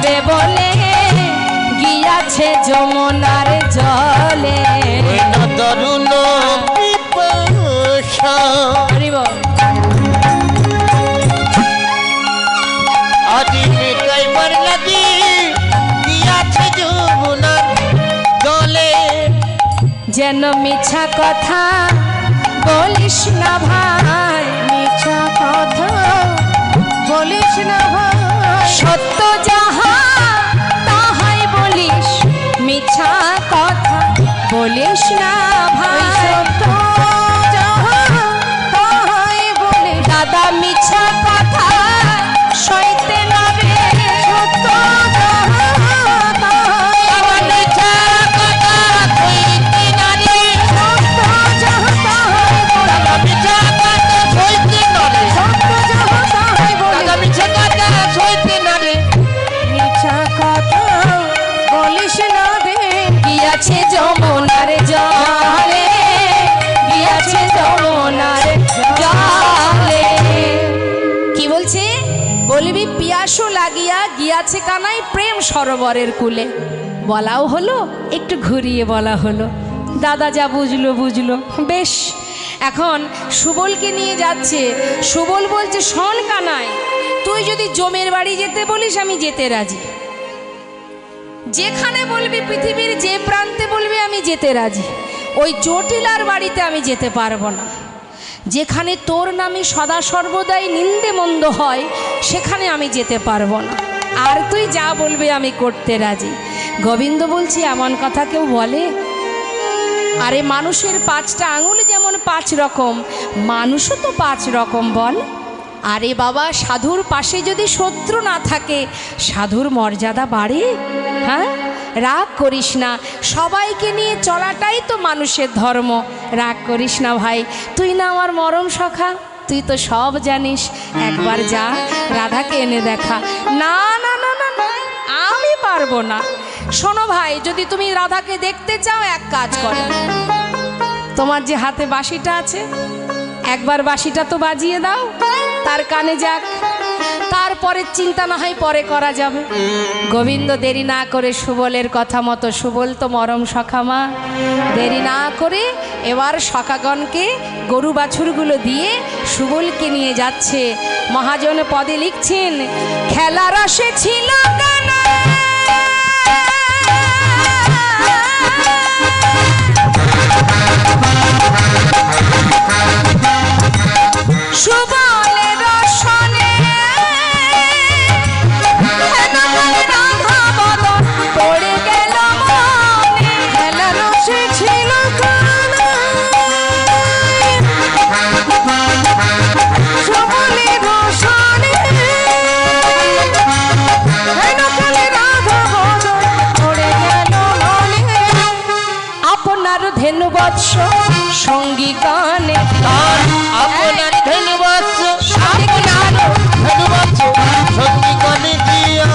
যাবে বলে গিয়াছে যমুনার জলে। তরুণ পিপাসা আদি মিটাইবার লাগি গিয়াছে যমুনার জলে। যেন মিছা কথা বলিস না ভাই, মিছা কথা বলিস না ভাই, সত্য যাহা তাহাই বলিস, মিছা কথা বলিস না ভাই। সত্য যাহা তাহাই বলিস। দাদা মিছা কথা সইতে না রে, সত্য যাহা তাহাই বলিস। মিছা কথা কইতে না রে, সত্য যাহা তাহাই বলিস। মিছা কথা সইতে না রে, সত্য যাহা তাহাই বলিস। মিছা কথা সইতে না রে। মিছা কথা বলিস না রে, গিয়াছে যমুনার জলে, গিয়াছে যমুনার জলে। কি বলছে? বলবি পিয়াসও লাগিয়া গিয়াছে কানাই প্রেম সরোবরের কূলে। বলাও হলো, একটু ঘুরিয়ে বলা হলো। দাদা যা বুঝলো বুঝলো, বেশ। এখন সুবলকে নিয়ে যাচ্ছে। সুবল বলছে, শোন কানাই, তুই যদি জমের বাড়ি যেতে বলিস আমি যেতে রাজি, যেখানে বলবি পৃথিবীর যে প্রান্তে বলবি আমি যেতে রাজি। ওই জটিলার বাড়িতে আমি যেতে পারবো না। যেখানে তোর নামে সদা সর্বদাই নিন্দে মন্দ হয় সেখানে আমি যেতে পারবো না। আর তুই যা বলবি আমি করতে রাজি। গোবিন্দ বলছি, এমন কথা কেউ বলে? আরে মানুষের 5টা আঙুল যেমন 5 রকম, মানুষও তো 5 রকম বল। আরে বাবা, সাধুর পাশে যদি শত্রু না থাকে সাধুর মর্যাদা বাড়ে? হ্যাঁ, রাগ করিস না, সবাইকে নিয়ে চলাটাই তো মানুষের ধর্ম। রাগ করিস না ভাই, তুই না আমার মরম সখা, তুই তো সব জানিস। একবার যা, রাধাকে এনে দেখা। না না না না না, আমি পারবো না। শোনো ভাই, যদি তুমি রাধাকে দেখতে চাও এক কাজ করো, তোমার যে হাতে বাঁশিটা আছে একবার বাঁশিটা তো বাজিয়ে দাও, তার কানে যাক, তারপরে চিন্তা না হয় পরে করা যাবে। গোবিন্দ দেরি না করে সুবলের কথা মতো, সুবল তো মরম সখা মা, দেরি না করে এবার সখাগণকে গরু বাছুরগুলো দিয়ে সুবলকে নিয়ে যাচ্ছে। মহাজন পদে লিখছেন, খেলা রসে ছিল কানা, সুবলের রসনে রাধা বদন পড়ে গেল মনে। খেলা রসে ছিল কানাই, সুবলের রসনে হেনকালে রাধা বদন পড়ে গেল মনে। আপনার ধেনু বৎস সঙ্গী গানে, আপনার ধন্যবাদ, আপনার ধন্যবাদ সত্যি করে দিয়া।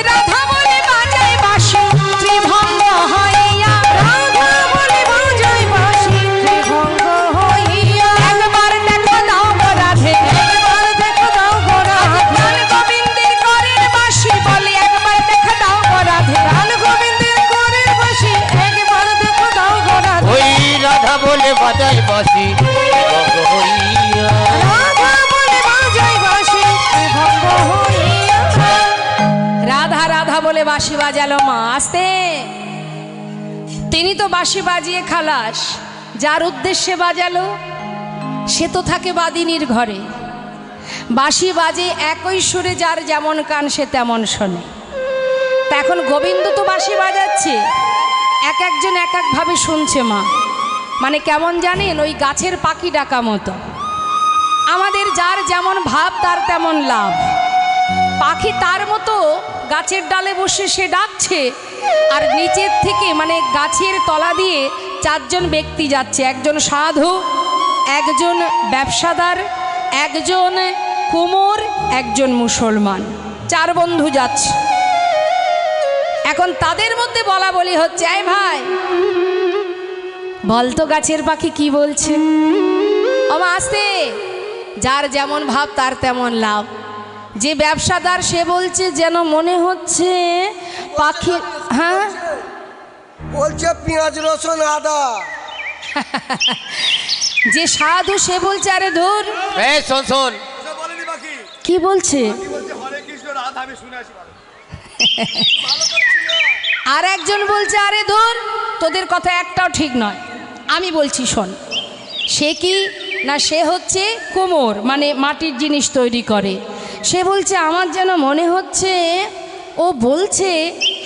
রাধা বলে বাজায় বাঁশি ত্রিভঙ্গ হইয়া, রাধা বলে বাজায় বাঁশি ত্রিভঙ্গ হইয়া। একবার দেখো দাও গো রাধে, একবার দেখো দাও গো রাধে, প্রাণ গোবিন্দের করের বাঁশি বলে একবার দেখো দাও গো রাধে। প্রাণ গোবিন্দের করের বাঁশি একবার দেখো দাও গো রাধে। ওই রাধা বলে বাজায় বাঁশি ভঙ্গ হইয়া। রাধা বলে বাজায় বাঁশি ত্রিভঙ্গ হইয়া। রাধা রাধা বলে বাঁশি বাজালো মা। আস্তে, তিনি তো বাঁশি বাজিয়ে খালাস, যার উদ্দেশ্যে বাজালো সে তো থাকে বাদিনীর ঘরে। বাঁশি বাজে একই সুরে, যার যেমন কান সে তেমন শোনে। তা এখন গোবিন্দ তো বাঁশি বাজাচ্ছে, এক একজন এক একভাবে শুনছে মা। মানে কেমন জানেন, ওই গাছের পাখি ডাকা মতো। আমাদের যার যেমন ভাব তার তেমন লাভ। পাখি তার মতো গাছের ডালে বসে সে ডাকছে, আর নিচের থেকে মানে গাছের তলা দিয়ে 4 জন ব্যক্তি যাচ্ছে। একজন সাধু, একজন ব্যবসাদার, একজন কুমোর, একজন মুসলমান, 4 বন্ধু যাচ্ছে। এখন তাদের মধ্যে বলা বলি হচ্ছে, এই ভাই বলতো গাছের পাখি কি বলছে। ও মা আস্তে, যার যেমন ভাব তার তেমন লাভ। যে ব্যবসাদার সে বলছে যেন মনে হচ্ছে পাখি। হ্যাঁ, বলছে পেঁয়াজ রসুন আদা। যে সাধু সে বলছে আরে ধুর। এই শোন শোন, কি বলছে? আর একজন বলছে আরে ধুর, তোদের কথা একটাও ঠিক নয়, আমি বলছি শোন। সে কি না, সে হচ্ছে কুমোর, মানে মাটির জিনিস তৈরি করে। সে বলছে আমার যেন মনে হচ্ছে ও বলছে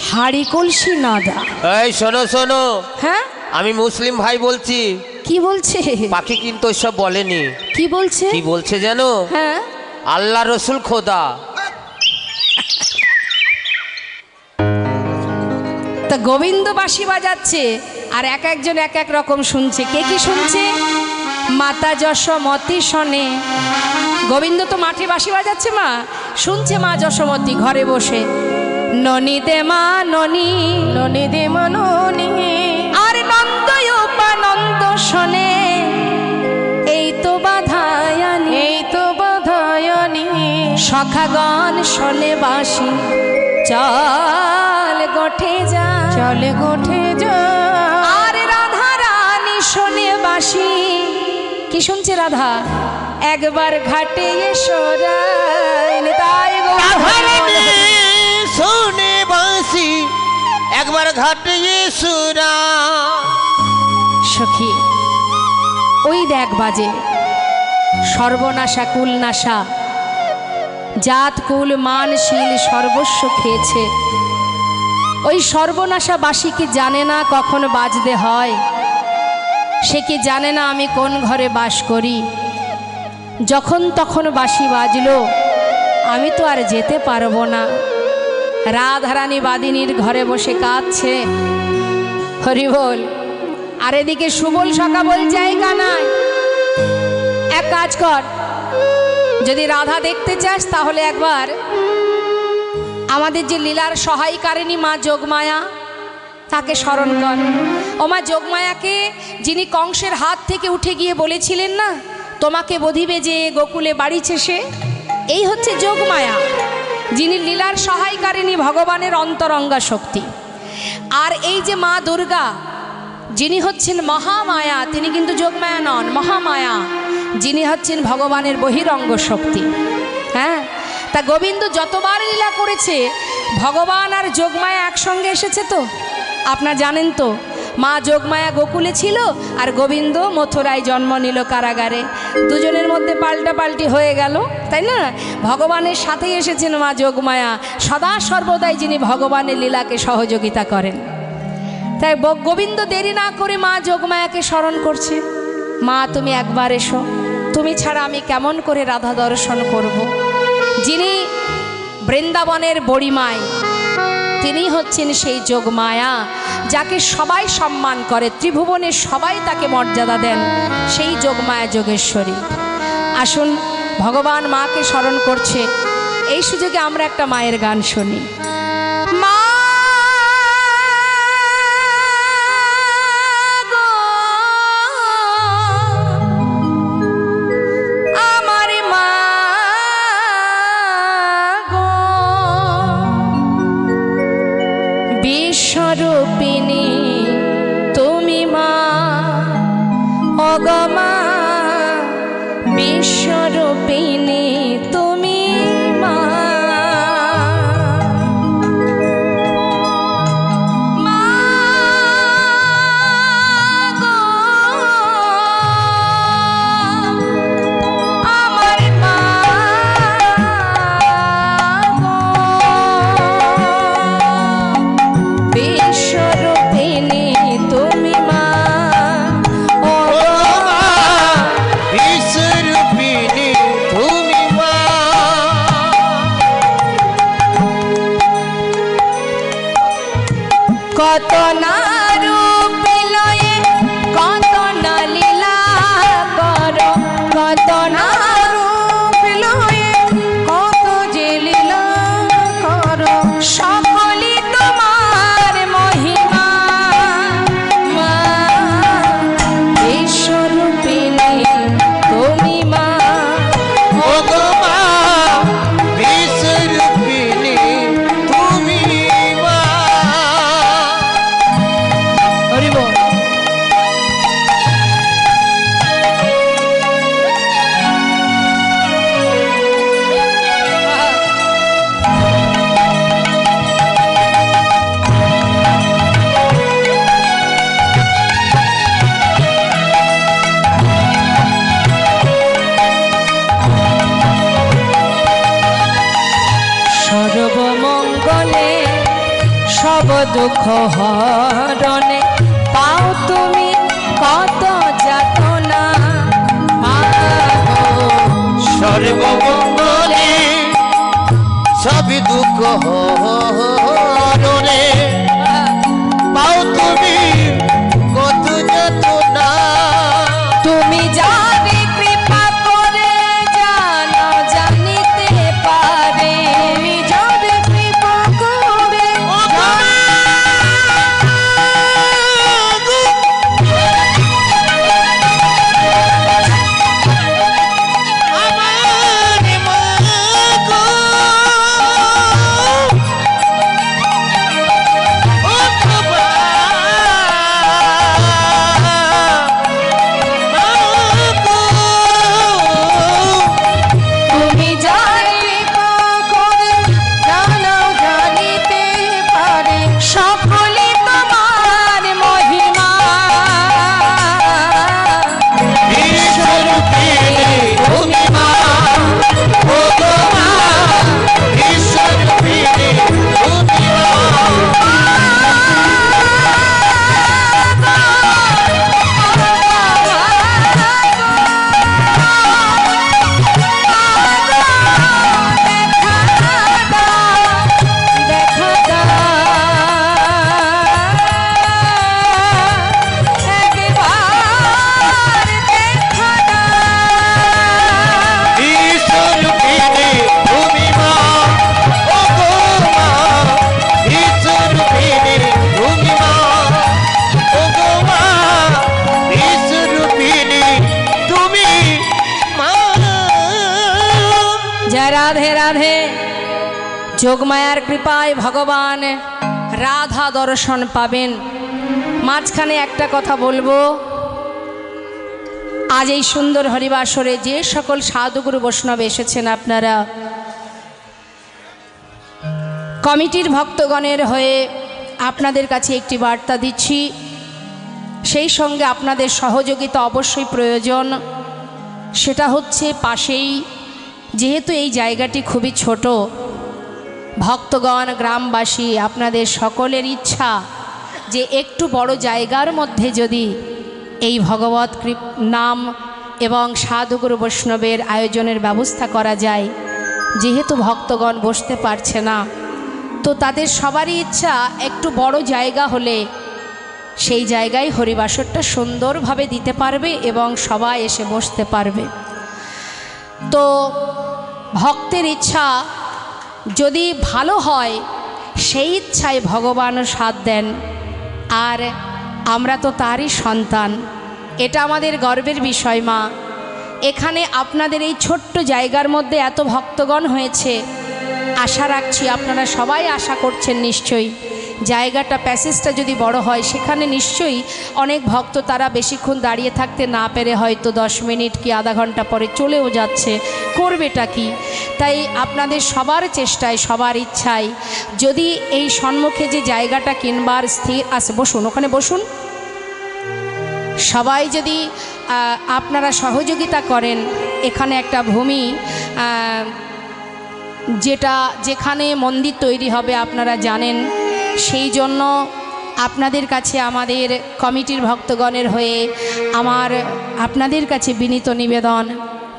হাড়ি কলসি নাদা। এই শোনো শোনো, হ্যাঁ, আমি মুসলিম ভাই বলছি। কি বলছে? পাখি কিন্তু ওইসব বলেনি। কি বলছে? কি বলছে জানো? হ্যাঁ, আল্লাহ রসুল খোদা। তা গোবিন্দ বাঁশি বাজাচ্ছে আর এক একজন এক এক রকম শুনছে। কে কি শুনছে? মাতা যশোমতী শোনে। গোবিন্দ তো মাঠে বাঁশি বাজাচ্ছে, মা শুনছে মা যশোমতী ঘরে বসে ননি দে মা ননি, ননি দে মা ননি। আর নন্দ উপানন্দ শোনে এই তো বাধায়ানি, এই তো বাধায়ানি। সখাগণ শোনে বাঁশি চল গোঠে যা, চলে গোঠে যা। আর রাধা রানী শোনে বাঁশি। কি শুনছে রাধা? একবার ঘাটে এসো রাইন, তাই গো শোনে বাঁশি একবার ঘাটিয়ে সুরা। সখী ওই দেখ বাজে সর্বনাশা কুলনাশা, জাত কুল মানশীল সর্বস্ব খেয়েছে। ওই সর্বনাশা বাঁশি কি জানে না কখন বাজতে হয়? সে কি জানে না আমি কোন ঘরে বাস করি? যখন তখন বাঁশি বাজলো, আমি তো আর যেতে পারবো না। রাধারানী বাদিনীর ঘরে বসে কাঁদছে। হরি বল। আর এদিকে সুবল সখা বলছে এই কানাই, এক কাজ কর, যদি রাধা দেখতে চাস তাহলে একবার আমাদের যে লীলার সহায়কারিণী মা যোগমায়া তাকে স্মরণ কর। ও মা যোগমায়াকে যিনি কংসের হাত থেকে উঠে গিয়ে বলেছিলেন না তোমাকে বধিবে যে গোকুলে বাড়িছে সে, এই হচ্ছে যোগমায়া, যিনি লীলার সহায়কারিণী ভগবানের অন্তরঙ্গা শক্তি। আর এই যে মা দুর্গা যিনি হচ্ছেন মহামায়া, তিনি কিন্তু যোগমায়া নন, মহামায়া, যিনি হচ্ছেন ভগবানের বহিরঙ্গ শক্তি। হ্যাঁ, তা গোবিন্দ যতবার লীলা করেছে ভগবান আর যোগমায়া একসঙ্গে এসেছে তো আপনারা জানেন তো। মা যোগমায়া গোকুলে ছিল আর গোবিন্দ মথুরায় জন্ম নিল কারাগারে। দুজনের মধ্যে পাল্টাপাল্টি হয়ে গেল, তাই না? ভগবানের সাথেই এসেছেন মা যোগমায়া, সদা সর্বদাই যিনি ভগবানের লীলাকে সহযোগিতা করেন। তাই গোবিন্দ দেরি না করে মা যোগমায়াকে স্মরণ করছে, মা তুমি একবার এসো, তুমি ছাড়া আমি কেমন করে রাধা দর্শন করব। যিনি বৃন্দাবনের বড়িমাই, তিনি হচ্ছেন সেই যোগমায়া, যাকে সবাই সম্মান করে, ত্রিভুবনের সবাই তাকে মর্যাদা দেন, সেই যোগমায়া যোগেশ্বরী। আসুন, ভগবান মাকে স্মরণ করছে, এই সুযোগে আমরা একটা মায়ের গান শুনি। মা বিশ্বরূপিণী তুমি মা, অগমা বিশ্বরূপিণী তুমি মা। ও দুঃখ হরণে পাও তুমি কত যাতনা মাগো। সর্বমঙ্গলে সবই দুঃখ হরণে পাও তুমি কত যাতনা। তুমি জানি কৃপা করে জানো জানিতে পারে, তুমি যাবে কৃপা করে আমার মা গো, ও বাবা, মা গো। তুমি জানি কৃপা করে জানো জানিতে পারে সকলে তোমার মহিমা। ঈশ্বরূপিণী তুমি মা, ও গো মা, ঈশ্বরূপিণী তুমি মা। ঈশ্বরূপিণী তুমি মা, ও গো মা, ঈশ্বরূপিণী তুমি মা, ও গো মা, ঈশ্বরূপিণী তুমি মা। জয় রাধে রাধে। যোগমায়ার কৃপায় ভগবান রাধা দর্শন পাবেন। মাঝখানে একটা কথা বলবো, আজ এই সুন্দর হরিবাসরে যে সকল সাধুগুরু বৈষ্ণব এসেছেন, আপনারা কমিটির ভক্তগণের হয়ে আপনাদের কাছে একটি বার্তা দিচ্ছি। সেই সঙ্গে আপনাদের সহযোগিতা অবশ্যই প্রয়োজন। সেটা হচ্ছে পাশেই, যেহেতু এই জায়গাটি খুবই ছোট, ভক্তগণ গ্রামবাসী আপনাদের সকলের ইচ্ছা যে একটু বড় জায়গার মধ্যে যদি এই ভগবত নাম এবং সাধুগুরু বৈষ্ণবের আয়োজনের ব্যবস্থা করা যায়। যেহেতু ভক্তগণ বসতে পারছে না, তো তাদের সবারই ইচ্ছা একটু বড় জায়গা হলে সেই জায়গায় হরিবাসরটা সুন্দরভাবে দিতে পারবে এবং সবাই এসে বসতে পারবে। তো ভক্তের ইচ্ছা যদি ভালো হয়, সেই ইচ্ছায় ভগবানও সাথ দেন। আর আমরা তো তারই সন্তান, এটা আমাদের গর্বের বিষয় মা। এখানে আপনাদের এই ছোট্ট জায়গার মধ্যে এত ভক্তগণ হয়েছে, আশা রাখছি আপনারা সবাই আশা করছেন নিশ্চয়ই জায়গাটা প্যাসেজটা যদি বড় হয়, সেখানে নিশ্চয়ই অনেক ভক্ত তারা বেশিক্ষণ দাঁড়িয়ে থাকতে না পেরে হয়তো 10 মিনিট কি আধা ঘন্টা পরে চলেও যাচ্ছে, করবেটা কি। তাই আপনাদের সবার চেষ্টায় সবার ইচ্ছায় যদি এই সম্মুখে যে জায়গাটা কিনবার স্থির আছে, বসুন ওখানে বসুন, সবাই যদি আপনারা সহযোগিতা করেন, এখানে একটা ভূমি যেখানে মন্দির তৈরি হবে আপনারা জানেন, সেই জন্য আপনাদের কাছে আমাদের কমিটির ভক্তগণের হয়ে আমার আপনাদের কাছে বিনীত নিবেদন,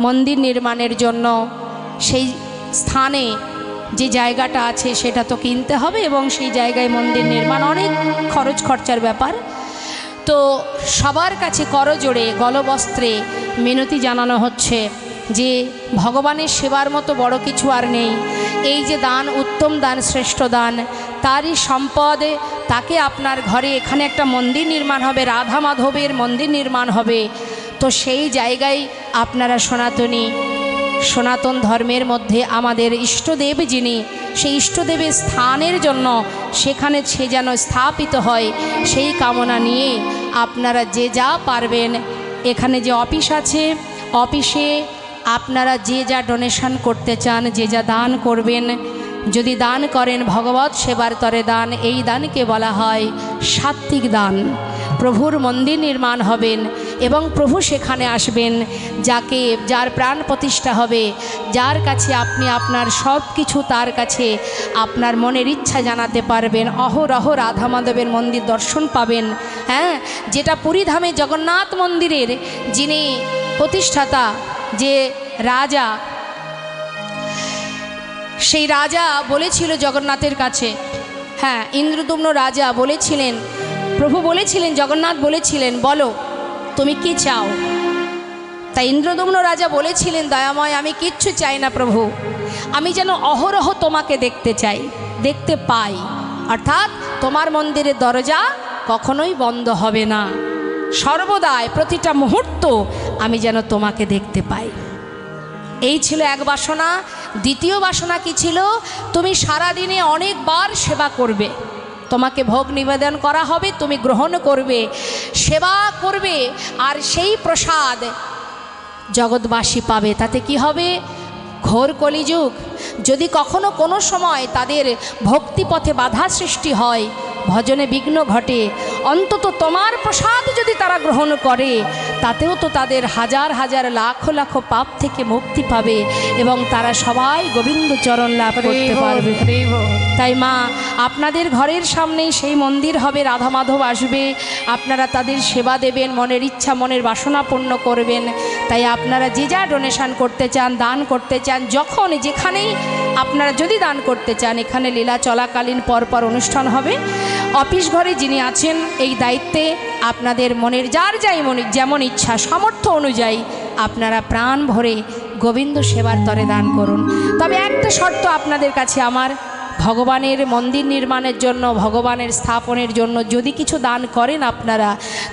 মন্দির নির্মাণের জন্য সেই স্থানে যে জায়গাটা আছে সেটা তো কিনতে হবে এবং সেই জায়গায় মন্দির নির্মাণ অনেক খরচ খরচার ব্যাপার। তো সবার কাছে করজোড়ে গলবস্ত্রে মিনতি জানানো হচ্ছে যে ভগবানের সেবার মতো বড় কিছু আর নেই। এই যে দান, উত্তম দান, শ্রেষ্ঠ দান, তারই সম্পদ, তাকে আপনার ঘরে এখানে একটা মন্দির নির্মাণ হবে, রাধা মাধবের মন্দির নির্মাণ হবে। তো সেই জায়গায় আপনারা সনাতন ধর্মের মধ্যে আমাদের ইষ্টদেব যিনি, সেই ইষ্টদেবের স্থানের জন্য সেখানে সে যেন স্থাপিত হয়, সেই কামনা নিয়ে আপনারা যে যা পারবেন, এখানে যে অফিস আছে, অফিসে আপনারা যে যা ডোনেশন করতে চান, যে যা দান করবেন, যদি দান করেন ভগবত সেবার তরে দান, এই দানকে বলা হয় সাত্ত্বিক দান। প্রভুর মন্দির নির্মাণ হবেন এবং প্রভু সেখানে আসবেন, যার প্রাণ প্রতিষ্ঠা হবে, যার কাছে আপনি আপনার সব কিছু তার কাছে আপনার মনের ইচ্ছা জানাতে পারবেন। অহরহ রাধা মাধবের মন্দির দর্শন পাবেন। হ্যাঁ, যেটা পুরীধামে জগন্নাথ মন্দিরের যিনি প্রতিষ্ঠাতা, যে রাজা, সেই রাজা বলেছিল জগন্নাথের কাছে, হ্যাঁ ইন্দ্রদুম্ন রাজা বলেছিলেন, প্রভু বলেছিলেন, জগন্নাথ বলেছিলেন, বলো তুমি কি চাও? তাই ইন্দ্রদুম্ন রাজা বলেছিলেন, দয়াময় আমি কিচ্ছু চাই না প্রভু, আমি যেন অহরহ তোমাকে দেখতে চাই, দেখতে পাই, অর্থাৎ তোমার মন্দিরের দরজা কখনোই বন্ধ হবে না, সর্বদাই প্রতিটা মুহূর্ত আমি যেন তোমাকে দেখতে পাই। এই ছিল এক বাসনা। দ্বিতীয় বাসনা কি ছিল? তুমি সারাদিনে অনেকবার সেবা করবে, তোমাকে ভোগ নিবেদন করা হবে, তুমি গ্রহণ করবে, সেবা করবে, আর সেই প্রসাদ জগৎবাসী পাবে। তাতে কি হবে? ঘোর কলিযুগ যদি কখনো কোনো সময় তাদের ভক্তিপথে বাধা সৃষ্টি হয়, ভজনে বিঘ্ন ঘটে, অন্তত তোমার প্রসাদ যদি তারা গ্রহণ করে, তাতেও তো তাদের হাজার হাজার লাখ লাখ পাপ থেকে মুক্তি পাবে এবং তারা সবাই গোবিন্দ চরণ লাভ করতে পারবে। তাই মা, আপনাদের ঘরের সামনেই সেই মন্দির হবে, রাধা মাধব আসবে, আপনারা তাদের সেবা দেবেন, মনের ইচ্ছা মনের বাসনা পূর্ণ করবেন। তাই আপনারা যে যা ডোনেশন করতে চান, দান করতে চান, যখন যেখানেই আপনারা যদি দান করতে চান, এখানে লীলা চলাকালীন পরপর অনুষ্ঠান হবে। অফিস ঘরে যিনি আছেন এই দায়িত্বে, আপনাদের মনের যার যাই মনে যেমন ইচ্ছা সামর্থ্য অনুযায়ী আপনারা প্রাণ ভরে গোবিন্দ সেবার তরে দান করুন। তবে একটা শর্ত আপনাদের কাছে আমার, ভগবানের মন্দির নির্মাণের জন্য, ভগবানের স্থাপনের জন্য যদি কিছু দান করেন আপনারা,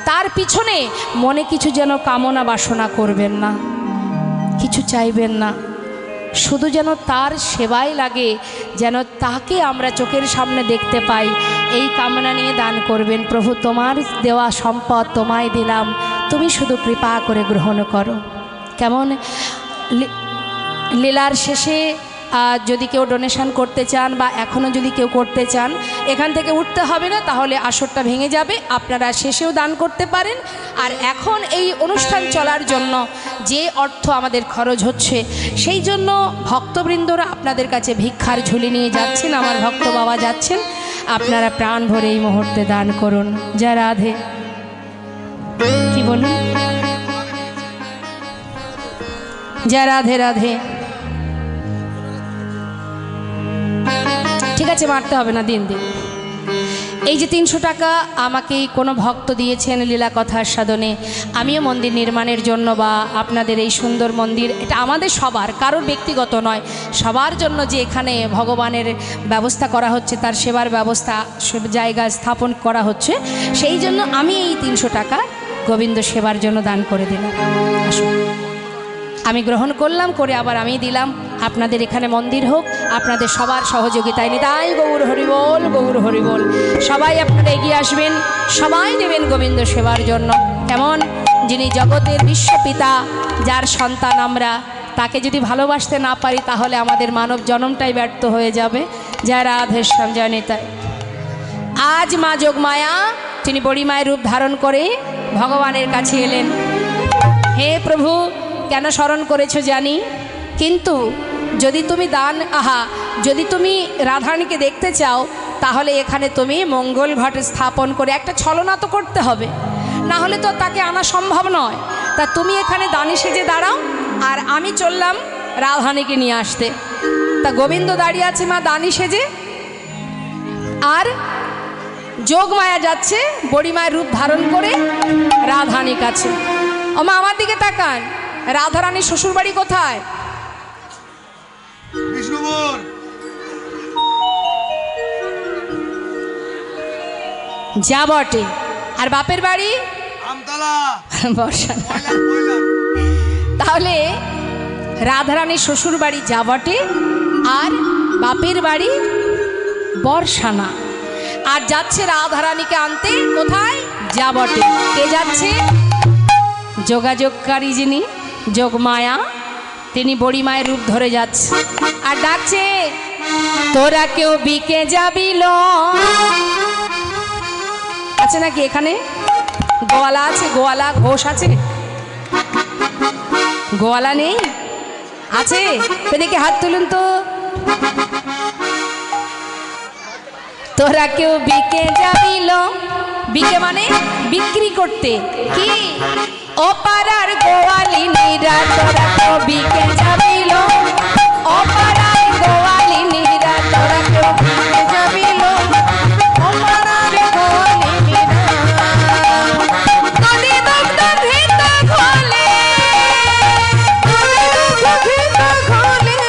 তার পিছনে মনে কিছু যেন কামনা বাসনা করবেন না, কিছু চাইবেন না, শুধু যেন তার সেবায় লাগে, যেন তাকে আমরা চোখের সামনে দেখতে পাই, এই কামনা নিয়ে দান করবেন। প্রভু তোমার দেওয়া সম্পদ তোমায় দিলাম, তুমি শুধু কৃপা করে গ্রহণ করো। কেমন? লীলার শেষে যদি কেউ ডোনেশন করতে চান বা এখনও যদি কেউ করতে চান, এখান থেকে উঠতে হবে না, তাহলে আসরটা ভেঙে যাবে, আপনারা শেষেও দান করতে পারেন। আর এখন এই অনুষ্ঠান চলার জন্য যে অর্থ আমাদের খরচ হচ্ছে, সেই জন্য ভক্তবৃন্দরা আপনাদের কাছে ভিক্ষার ঝুলি নিয়ে যাচ্ছেন, আমার ভক্ত বাবা যাচ্ছেন, আপনারা প্রাণ ভরে এই মুহূর্তে দান করুন। জয় রাধে। কি বলুন? জয় রাধে রাধে। ঠিক আছে, মারতে হবে না, দিন দিন। এই যে 300 টাকা আমাকে কোনো ভক্ত দিয়েছেন লীলা কথার সাধনে, আমিও মন্দির নির্মাণের জন্য বা আপনাদের এই সুন্দর মন্দির, এটা আমাদের সবার, কারোর ব্যক্তিগত নয়, সবার জন্য যে এখানে ভগবানের ব্যবস্থা করা হচ্ছে, তার সেবার ব্যবস্থা জায়গা স্থাপন করা হচ্ছে, সেই জন্য আমি এই 300 টাকা গোবিন্দ সেবার জন্য দান করে দিলাম। আসুন, আমি গ্রহণ করলাম, করে আবার আমি দিলাম। আপনাদের এখানে মন্দির হোক, আপনাদের সবার সহযোগিতায় নিতাই গৌর হরিবোল, গৌর হরিবোল। সবাই আপনারা এগিয়ে আসবেন, সবাই দেবেন গোবিন্দ সেবার জন্য। কেমন? যিনি জগতের বিশ্বপিতা, যার সন্তান আমরা, তাকে যদি ভালোবাসতে না পারি, তাহলে আমাদের মানব জন্মটাই ব্যর্থ হয়ে যাবে। জয় রাধেশ্যাম, জয় নিতাই। আজ মা যোগমায়া তিনি বড়ি মায়ের রূপ ধারণ করে ভগবানের কাছে এলেন। হে প্রভু, কেন স্মরণ করেছো জানি, কিন্তু যদি তুমি যদি তুমি রাধারানীকে দেখতে চাও, তাহলে এখানে তুমি মঙ্গল ঘট স্থাপন করে একটা ছলনা তো করতে হবে, না হলে তো তাকে আনা সম্ভব নয়। তা তুমি এখানে দানি সেজে দাঁড়াও, আর আমি চললাম রাধারানীকে নিয়ে আসতে। তা গোবিন্দ দাঁড়িয়ে আছে মা দানি সেজে, আর যোগমায়া যাচ্ছে বড়ি মায়ের রূপ ধারণ করে রাধারানীর কাছে। ও মা, আমার দিকে তাকান, রাধারানীর শ্বশুরবাড়ি কোথায়? বিষ্ণুপুর। যা বটে। আর বাপের বাড়ি? আমতলা। বর্ষা। তাহলে রাধারানীর শ্বশুর বাড়ি যা বটে, আর বাপের বাড়ি বর্ষানা, আর যাচ্ছে রাধারানীকে আনতে কোথায়? যা বটে। কে যাচ্ছে? যোগাযোগকারী যিনি যোগমায়া, তিনি বড়ি মায়ের রূপ ধরে যাচ্ছে আর ডাকছে, তোরা কেউ বিকে যাবিল আছে নাকি এখানে? গোয়ালা আছে? গোয়ালা ঘোষ আছে? গোয়ালা নেই? আছে? দেখে হাত তুলুন তো। তোরা কেউ বিকে যাবিল, বিকে মানে বিক্রি করতে। কি ও পাড়ার গোয়ালিনীরা তোরা কেউ বিকে যাবিল, ও পাড়ার গোয়ালিনীরা তোরা কেউ বিকে যাবিল, ও পাড়ার গোয়ালিনীরা নদী দগ্ধ ঘৃত ঘোলে, নদী দগ্ধ ঘৃত ঘোলে,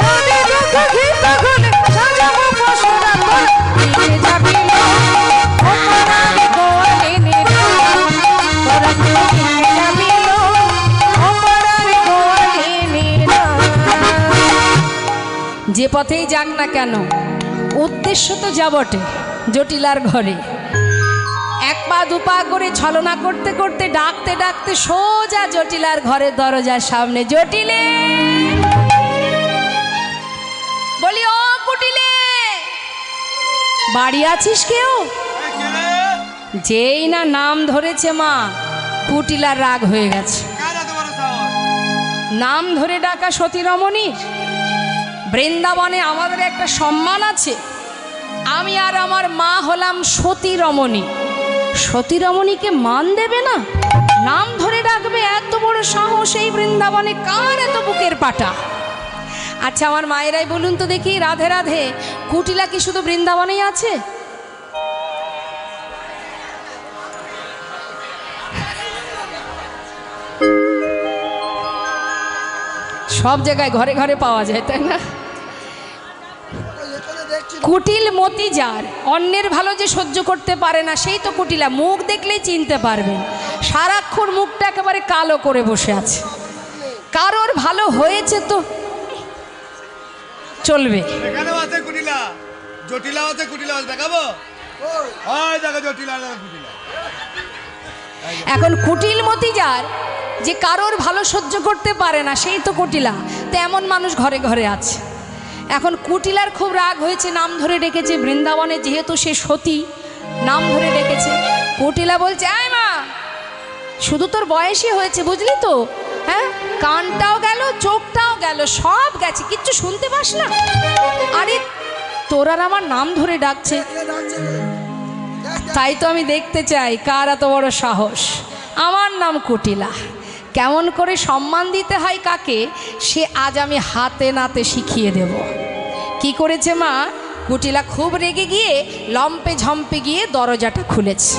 নদী দগ্ধ ঘৃত ঘোলে সাজাবো পশুরা তোরা বিকে যাবিল, ও পাড়ার গোয়ালিনীরা তোরা কেউ বিকে যাবিল, ও পাড়ার গোয়ালিনীরা। যে পথেই যাক না কেন উদ্দেশ্য তো যাবটে জটিলার ঘরে। এক পা দুপা করে ছলনা করতে করতে ডাকতে ডাকতে সোজা জটিলার ঘরের দরজার সামনে। জটিলে, বলি ও কুটিলে, বাড়ি আছিস কেউ? যেই না নাম ধরেছে মা, কুটিলার রাগ হয়ে গেছে। নাম ধরে ডাকা সতী রমণীর বৃন্দাবনে আমাদের একটা সম্মান আছে। আমি আর আমার মা হলাম সতী রমণী। সতী রমণীকে মান দেবে না? নাম ধরে ডাকবে? এত বড় সাহস এই বৃন্দাবনে কার এত বুকের পাটা? আচ্ছা আমার মায়েরাই বলুন তো দেখি, রাধে রাধে, কুটিলা কি শুধু বৃন্দাবনেই আছে? সব জায়গায় ঘরে ঘরে পাওয়া যায়, তাই না? কুটিল মতি যার, অন্যের ভালো যে সহ্য করতে পারে না সেই তো কুটিলা। মুখ দেখলেই চিনতে পারবেন, সারাক্ষণ মুখটা একেবারে কালো করে বসে আছে। কারোর ভালো হয়েছে তো চলবে। এখানেও আছে কুটিলা, জটিলা আছে, কুটিলা আছে, দেখাবো? ওই দেখো জটিলা, কুটিলা। এখন কুটিল মতি যার, যে কারোর ভালো সহ্য করতে পারে না সেই তো কুটিলা। তো এমন মানুষ ঘরে ঘরে আছে। এখন কুটিলার খুব রাগ হয়েছে, নাম ধরে ডেকেছে বৃন্দাবনে, যেহেতু সে সতী, নাম ধরে ডেকেছে। কুটিলা বলছে, আয় মা, শুধু তোর বয়সই হয়েছে বুঝলি তো, হ্যাঁ, কানটাও গেল, চোখটাও গেল, সব গেছে, কিচ্ছু শুনতে পাস না। আরে তোর আর আমার নাম ধরে ডাকছে, তাই তো আমি দেখতে চাই কার এত বড় সাহস। আমার নাম কুটিলা, কেমন করে সম্মান দিতে হয় কাকে, সে আজ আমি হাতে নাতে শিখিয়ে দেব। কি করেছে মা, কুটিলা খুব রেগে গিয়ে লম্পে ঝম্পে গিয়ে দরজাটা খুলেছে।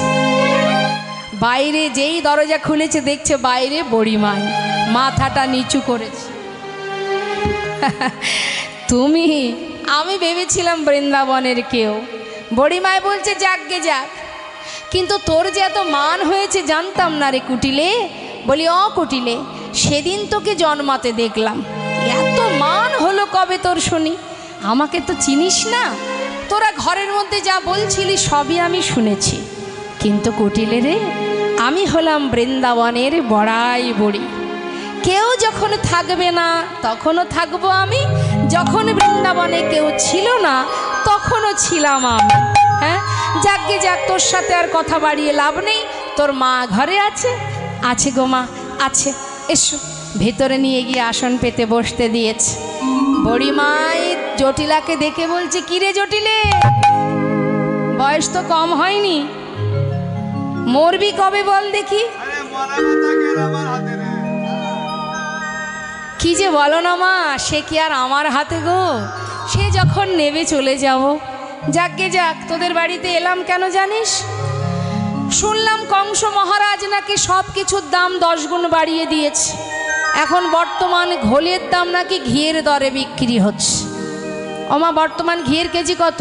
বাইরে যেই দরজা খুলেছে দেখছে বাইরে বড়িমাই মাথাটা নিচু করেছে। তুমি, আমি ভেবেছিলাম বৃন্দাবনের কেউ। বড়িমাই বলছে, যাকগে যাক, কিন্তু তোর যে এত মান হয়েছে জানতাম না রে কুটিলে। বলি, ও কুটিলে, সেদিন তোকে জন্মাতে দেখলাম, এত মান হলো কবে তোর শুনি? আমাকে তো চিনিস না, তোরা ঘরের মধ্যে যা বলছিলি সবই আমি শুনেছি, কিন্তু কুটিলে রে, আমি হলাম বৃন্দাবনের বড়াই বুড়ি। কেউ যখন থাকবে না তখনও থাকবো আমি, যখন বৃন্দাবনে কেউ ছিল না তখনও ছিলাম আমি। হ্যাঁ, যাকগে যাক, তোর সাথে আর কথা বাড়িয়ে লাভ নেই। তোর মা ঘরে আছে? আছে গো মা, আছে, এসো। ভেতরে নিয়ে গিয়ে আসন পেতে বসতে দিয়েছে। বড়িমাই জটিলাকে দেখে বলছে, কিরে জটিলে, বয়স তো কম হয়নি, মরবি কবে বল দেখি? আরে মরা কথা কেন আমার হাতে রে? কি যে বলো না মা, সে কি আর আমার হাতে গো? সে যখন নেবে চলে যাব। যাকগে যাক, তোদের বাড়িতে এলাম কেন জানিস? শুনলাম কংস মহারাজ নাকি সব কিছুর দাম 10 গুণ বাড়িয়ে দিয়েছে। এখন বর্তমান ঘোলের দাম নাকি ঘিয়ের দরে বিক্রি হচ্ছে। ওমা, বর্তমান ঘিয়ের কেজি কত?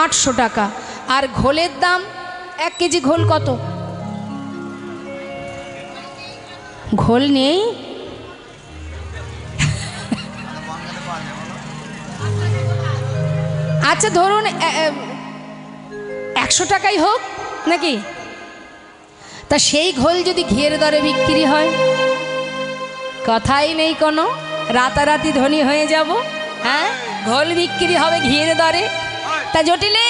800 টাকা। আর ঘোলের দাম 1 কেজি ঘোল কত? ঘোল নেই? আচ্ছা ধরুন 100 টাকাই হোক নাকি? তা সেই ঘোল যদি ঘিয়ের দরে বিক্রি হয়, কথাই নেই কোনো, রাতারাতি ধনী হয়ে যাব। হ্যাঁ, ঘোল বিক্রি হবে ঘিয়ের দরে। তা জটিলে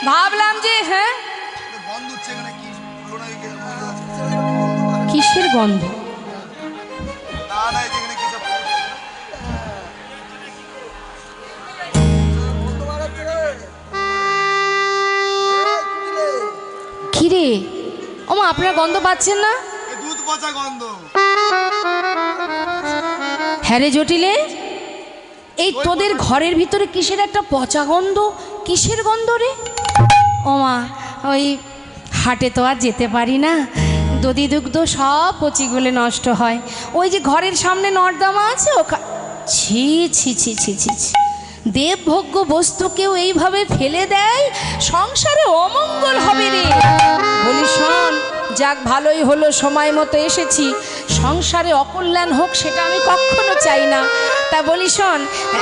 ভাবলাম যে হ্যাঁ, গন্ধ হচ্ছে এখানে কি পুরোনো দিকের গন্ধ আছে। কিসের গন্ধ? না না, এই যে এখানে কি সব কিরে ওমা, আপনারা গন্ধ পাচ্ছেন না? এই দুধ পচা গন্ধ। হ্যাঁ রে জটিলে, এই তোদের ঘরের ভিতরে কিসের একটা পচা গন্ধ? কিসের গন্ধ রে? ওমা, ওই হাটে তো আর যেতে পারি না, দধি দুগ্ধ সব পচিগুলো নষ্ট হয়। ওই যে ঘরের সামনে নর্দমা আছে, ছি ছি ছি ছি ছি ছি, দেবভোগ্য বস্তু কেউ এইভাবে ফেলে দেয়, সংসারে অমঙ্গল হবে রে। বলি শোন, যাক ভালোই হলো সময় মতো এসেছি, সংসারে অকল্যাণ হোক সেটা আমি কখনো চাই না। তা বলি শোন,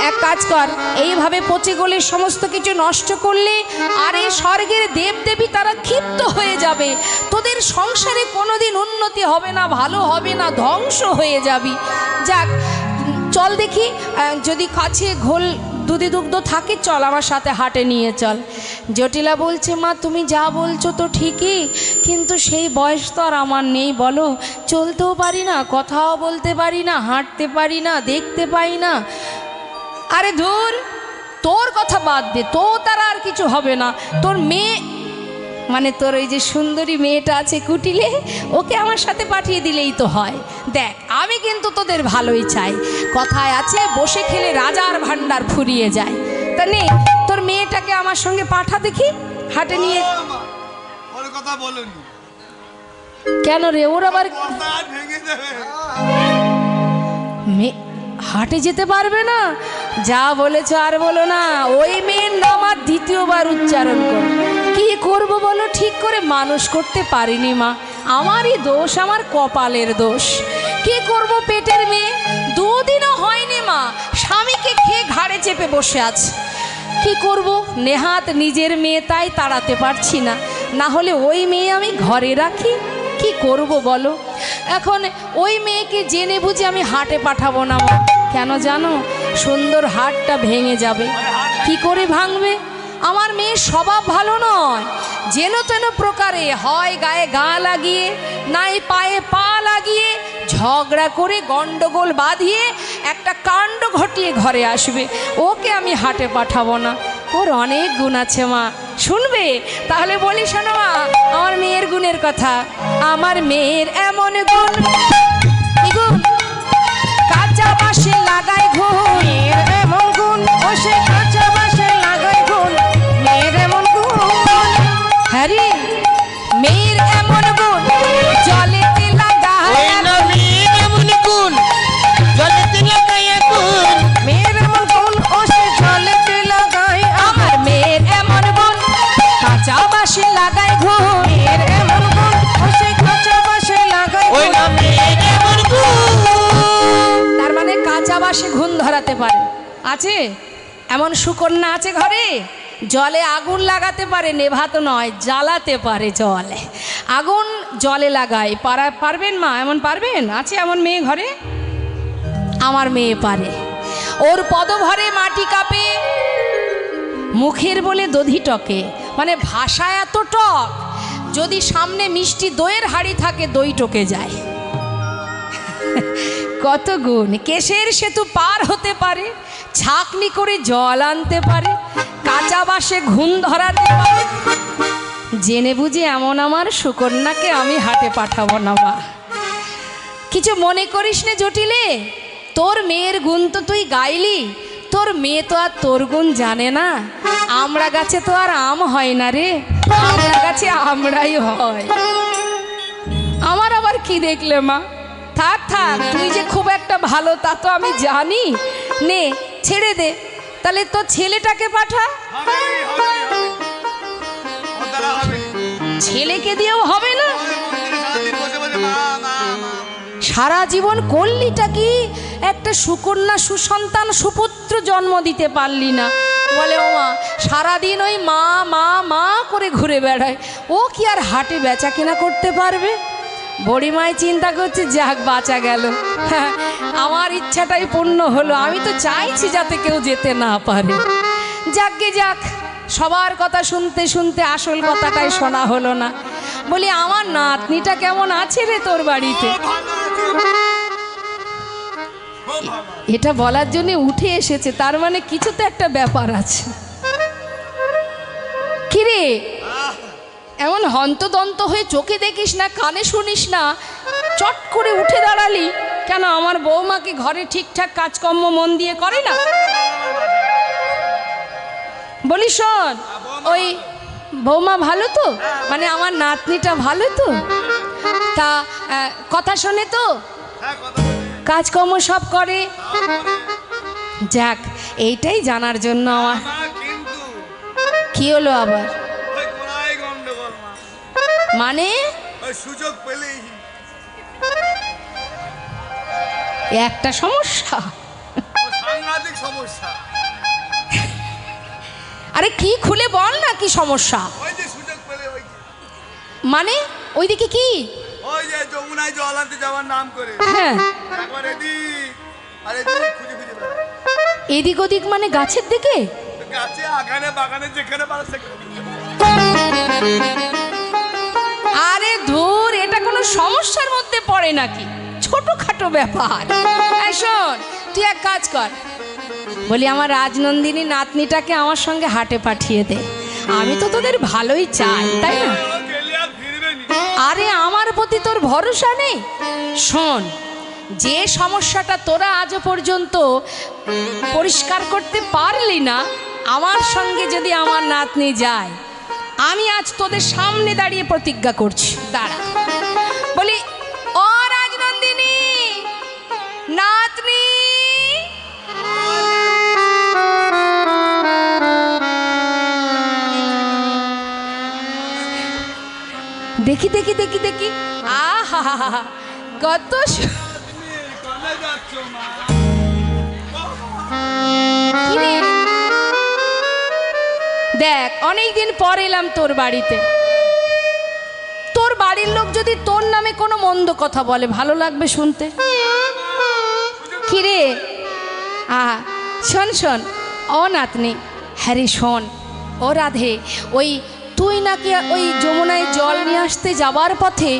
এক কাজ কর, এইভাবে পচে গলে সমস্ত কিছু নষ্ট করলে আর এই স্বর্গের দেবদেবী তারা ক্ষিপ্ত হয়ে যাবে, তোদের সংসারে কোনোদিন উন্নতি হবে না, ভালো হবে না, ধ্বংস হয়ে যাবি। যাক চল দেখি, যদি কাছে ঘোল দুধি দুগ্ধ থাকে চল আমার সাথে হাটে নিয়ে চল। জটিলা বলছে, মা তুমি যা বলছো তো ঠিকই, কিন্তু সেই বয়স তো আর আমার নেই, বলো, চলতেও পারি না, কথাও বলতে পারি না, হাঁটতে পারি না, দেখতে পাই না। আরে ধুর, তোর কথা বাদ দে, তো তারা আর কিছু হবে না। তোর মেয়ে, মানে তোর ওই যে সুন্দরী মেয়েটা আছে কুটিলে, ওকে আমার সাথে পাঠিয়ে দিলেই তো হয়। দেখ আমি কিন্তু তোদের ভালোই চাই, কথায় আছে বসে খেলে রাজার ভাণ্ডার ফুরিয়ে যায়। তা নে তোর মেয়েটাকে আমার সঙ্গে পাঠা দেখি হাটে নিয়ে। ওর কথা বলেনি কেন রে, ওর আবার কথা ভেঙে দেবে। হাটে যেতে পারবে না? যা বলেছ আর বলো না, ওই মেয়ের নাম আর দ্বিতীয়বার উচ্চারণ কর। কি করব বলো, ঠিক করে মানুষ করতে পারিনি মা, আমারই দোষ, আমার কপালের দোষ। কি করব, পেটের মেয়ে, দুদিনও হয়নি মা, স্বামীকে খেয়ে ঘাড়ে চেপে বসে আছে। কি করব, নেহাত নিজের মেয়ে তাই তাড়াতে পারছি না, না হলে ওই মেয়ে আমি ঘরে রাখি। কি করব বলো, এখন ওই মেয়েকে জেনে বুঝে আমি হাটে পাঠাবো না মা। কেন জানো, সুন্দর হাটটা ভেঙে যাবে। কি করে ভাঙবে? আমার মেয়ের স্বভাব ভালো নয়, যেন তেন প্রকারে হয় গায়ে গা লাগিয়ে, নাই পায়ে পা লাগিয়ে, ঝগড়া করে গন্ডগোল বাঁধিয়ে একটা কাণ্ড ঘটিয়ে ঘরে আসবে। ওকে আমি হাটে পাঠাবো না, ওর অনেক গুণ আছে মা। শুনবে? তাহলে বলি শোনো মা, আমার মেয়ের গুণের কথা। আমার মেয়ের এমন গুণ, কি গুণ? কাঁচা বাঁশে লাগায় ঘুণ, এমন গুণ, ও সে কাঁচা বাসে লাগায় গুণ, মেয়ের এমন গুণ। হ্যাঁ রে, মেয়ের এমন গুণ, জলেতে লাগায় ওই না মেয়ের এমন গুণ, জলেতে লাগাইয়া গুণ। মেয়ের এমন গুণ, ও সে জলেতে লাগায় আগুন। আমার মেয়ের এমন গুণ, কাঁচা বাঁশে লাগায় ঘুণ। মেয়ের এমন গুণ, ও সে কাঁচা বাসে লাগায় ওই গুণ। না মেয়ের এমন গুণ। তার মানে কাঁচা বাঁশে ঘুণ ধরাতে পারে, আছে এমন সুকন্যা আছে ঘরে। জলে আগুন লাগাতে পারে, নেভাতো নয়, জ্বালাতে পারে জলে। আগুন জলে লাগায়, পারবেন মা? এমন পারবেন? আছে এমন মেয়ে ঘরে? আমার মেয়ে পারে। ওর পদভরে মাটি কাঁপে, মুখের বলে দধি টকে, মানে ভাষা এত টক, যদি সামনে মিষ্টি দইয়ের হাঁড়ি থাকে দই টকে যায়। কত গুণ! কেশের সেতু পার হতে পারে, ছাকনি করে জল আনতে পারে, কাঁচা বাঁশে ঘুণ ধরাতে পারে। জেনে বুঝে এমন আমার সুকন্যাকে আমি হাটে পাঠাবো না মা। কিছু মনে করিস নে জটিলে, তোর মেয়ের গুণ তো তুই গাইলি, তোর মেয়ে তো আর তোর গুণ জানে না। আমরা গাছে তো আর আম হয় না রে, আমরা গাছে আমরাই হয়। আমার আবার কি দেখলে মা? থাক থাক, তুই যে খুব একটা ভালো তা তো আমি জানি, নে ছেড়ে দে। তাহলে তোর ছেলেটাকে পাঠা। হবে, হবে, হবে। ওর দ্বারা হবে। ছেলেকে দিয়েও হবে না? ওই মন্দিরে সারাদিন বসে বসে মা মা মা। সারা জীবন করলিটা কি? একটা সুকন্যা সুসন্তান সুপুত্র জন্ম দিতে পারলি না, বলে ও মা সারাদিন ওই মা মা মা করে ঘুরে বেড়ায়, ও কি আর হাটে বেচা কেনা করতে পারবে? বড়িমাই চিন্তা করছে যাক বাঁচা গেল, হ্যাঁ, আমার ইচ্ছাটাই পূর্ণ হলো। আমি তো চাইছি যাতে কেউ যেতে না পারে। যাকগে যাক, সবার কথা শুনতে শুনতে আসল কথাটাই শোনা হলো না। বলি আমার নাতনিটা কেমন আছে রে তোর বাড়িতে? এটা বলার জন্য উঠে এসেছে, তার মানে কিছু তো একটা ব্যাপার আছে। কিরে এমন হন্তদন্ত হয়ে চোখে দেখিস না, কানে শুনিস না, চট করে উঠে দাঁড়ালি কেন? আমার বৌমা কি ঘরে ঠিকঠাক কাজকর্ম মন দিয়ে করে না? বলি শোন, ওই বৌমা ভালো তো, মানে আমার নাতনিটা ভালো তো? তা কথা শোনে তো, কাজকর্ম সব করে? যাক, এইটাই জানার জন্য আমার। কি হলো আবার? মানে সুযোগ পেলেই একটা সমস্যা, সাংঘাতিক সমস্যা। আরে কি খুলে বল না, কি সমস্যা? ওই যে সুযোগ পেলে ওই মানে ওইদিকে কি? ওই যে যমুনায় জল আনতে যাওয়ার নাম করে হ্যাঁ, একবার এদিক আর এদিক খুঁজে খুঁজে বেড়ায়। এদিক ওদিক মানে গাছের দিকে? গাছে আগানে বাগানে যেখানে পারে সেখানে। আরে ধুর, এটা কোনো সমস্যার মধ্যে পড়ে নাকি? ছোটখাটো ব্যাপার। এই শোন, তুই এক কাজ কর, বলি আমার রাজনন্দিনী নাতনিটাকে আমার সঙ্গে হাটে পাঠিয়ে দে। আমি তো তোদের ভালোই চাই, তাই না? আরে আমার প্রতি তোর ভরসা নেই? শোন, যে সমস্যাটা তোরা আজও পর্যন্ত পরিষ্কার করতে পারলি না, আমার সঙ্গে যদি আমার নাতনি যায়, আমি আজ তোদের সামনে দাঁড়িয়ে প্রতিজ্ঞা করছি। দাঁড়া, বলি ও রাজনন্দিনী নাতনি, দেখি দেখি দেখি দেখি, আহা কত কিরে, দেখ অনেকদিন পর এলাম তোর বাড়িতে। তোর বাড়ির লোক যদি তোর নামে কোনো মন্দ কথা বলে, ভালো লাগবে শুনতে? কিরে আহা, শোন শোন ও নাতনি, হ্যাঁ রে শোন, ও রাধে, ওই তুই নাকি ওই যমুনায় জল নিয়ে আসতে যাবার পথে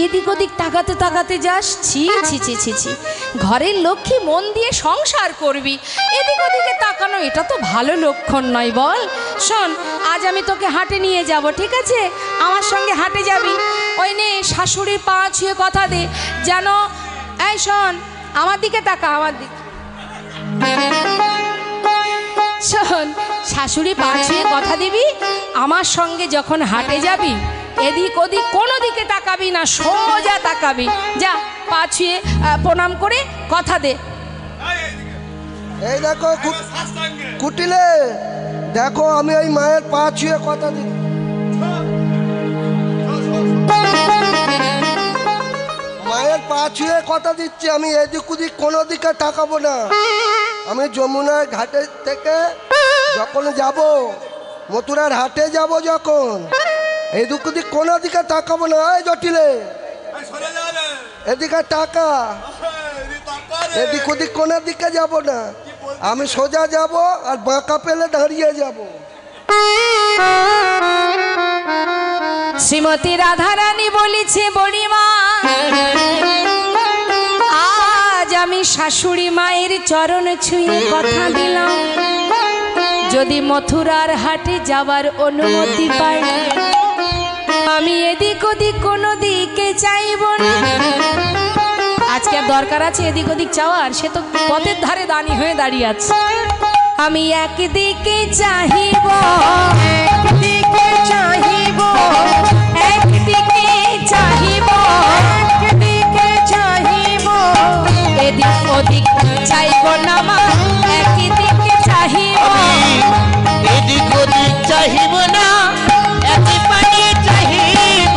এদিক ওদিক তাকাতে তাকাতে যাস। ছি ছি ছি ছি ছি, ঘরের লক্ষ্মী মন দিয়ে সংসার করবি, এদিক ওদিকে তাকানো এটা তো ভালো লক্ষণ নয়, বল? শোন, আজ আমি তোকে হাটে নিয়ে যাব, ঠিক আছে? আমার সঙ্গে হাটে যাবি। ওই নে শাশুড়ির পা ছুঁয়ে কথা দে যেন, এই শোন আমার দিকে তাকা, আমার দিকে শোন, শাশুড়ি পা ছুঁয়ে কথা দিবি, আমার সঙ্গে যখন হাটে যাবি এদিক ওদিক কোনো দিকে তাকাবি না, সোজা তাকাবি। যা, পা ছুঁয়ে প্রণাম করে কথা দে। এই দেখো কুটিলে, দেখো আমি ওই মায়ের পা ছুঁয়ে কথা দিই। মায়ের পা ছুঁয়ে কথা দিচ্ছি, আমি এদিক ওদিক কোনো দিকে তাকাবো না। আমি যমুনার ঘাটে থেকে যখন যাব, মথুরার হাটে যাব যখন, এদিক ওদিক কোনো দিকে তাকাবো না। এই জটিলে এদিকে টাকা, এদিক ওদিক কোনো দিকে যাব না, আমি সোজা যাব আর বাঁকা পেলে দাঁড়িয়ে যাব। শ্রীমতী রাধারানী বলিছে, বড়িমা আজ আমি শাশুড়ি মায়ের চরণ ছুঁয়ে কথা দিলাম, যদি মথুরার হাটে যাবার অনুমতি পাই, আমি এদিক ওদিক কোনো দিকে চাইব না। আজকে আর দরকার আছে এদিক ওদিক চাওয়ার? সে তো পথের ধারে দানি হয়ে দাঁড়িয়ে আছে। আমি একদিকে চাহিব, একদিকে চাহিব, একদিকে চাহিব, একদিকে চাহিব, এদিক ওদিক চাইব না মা, একদিকে চাহিব, এদিক ওদিক চাহিব না, একই পানি চাহিব,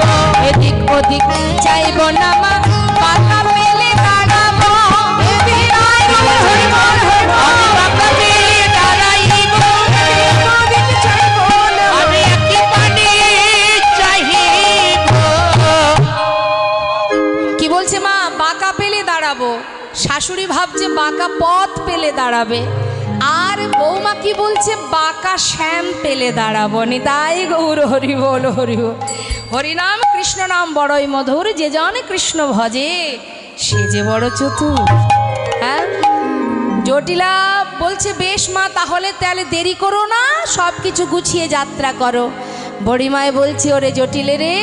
এদিক ওদিক চাইব না মা, পাতা পেলে দাঁড়াবো, আমি বাঁকা পেলে দাঁড়াইব, বাঁকা পথ পেলে দাঁড়াবে। আর বৌমা কি বলছে, বাঁকা শ্যাম পেলে দাঁড়াবো নি। তাই গৌর হরি বল হরি বল। হরিনাম কৃষ্ণ নাম বড়ই মধুর, যে জন কৃষ্ণ ভজে সে যে বড় চতুর। হ্যাঁ, জটিলা বলছে বেশ মা, তাহলে দেরি করো না, সব কিছু গুছিয়ে যাত্রা করো। বড়িমায় বলছে, ওরে জটিলে রে,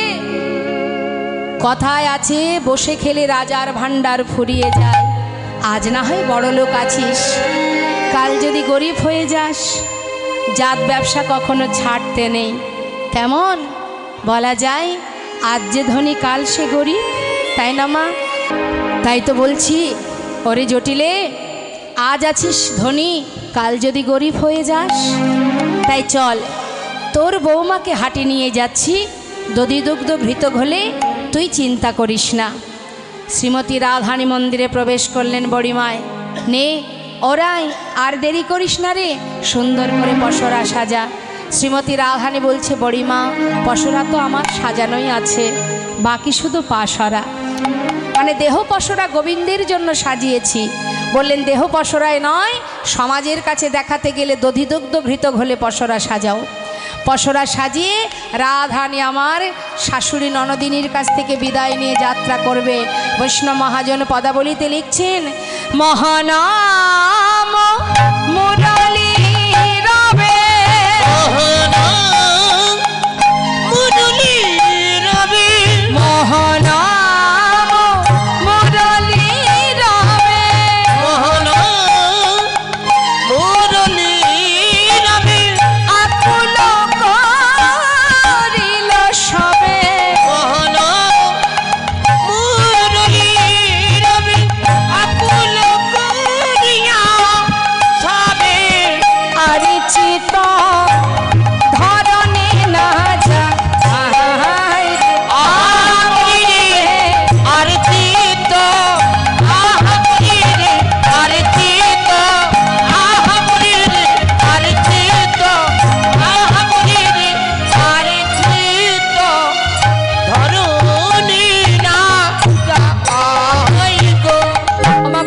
কথায় আছে বসে খেলে রাজার ভাণ্ডার ফুরিয়ে যায়। আজ না হয় বড় লোক আছিস, কাল যদি গরিব হয়ে যাস, জাত ব্যবসা কখনো ছাড়তে নেই। কেমন বলা যায়, আজ যে ধনী কাল সে গরিব, তাই না মা? তাই তো বলছি, ওরে জটিলে, আজ আছিস ধনী, কাল যদি গরিব হয়ে যাস। তাই চল, তোর বৌমাকে হাটে নিয়ে যাচ্ছি, দধি দুগ্ধ ঘৃত ঘোলে, তুই চিন্তা করিস না। শ্রীমতী রাধানী মন্দিরে প্রবেশ করলেন বড়িমায়। নে ওরাই, আর দেরি করিস না রে, সুন্দর করে পসরা সাজা। শ্রীমতী রাধানী বলছে, বড়িমা, পসরা তো আমার সাজানোই আছে, বাকি শুধু পাশরা, মানে দেহ পসরা গোবিন্দের জন্য সাজিয়েছি। বললেন, দেহ পসরায় নয়, সমাজের কাছে দেখাতে গেলে দধিদুগ্ধ ঘৃত ঘোলে পসরা সাজাও। পসরা সাজিয়ে রাধানী আমার শাশুড়ি ননদিনীর কাছ থেকে বিদায় নিয়ে যাত্রা করবে। বৈষ্ণব মহাজন পদাবলিতে লিখছেন, মহানাম মুরলী রবে, মহানাম মুরলী রবে, আকুল করিল সবে, আরে চিত ধরনে না যা,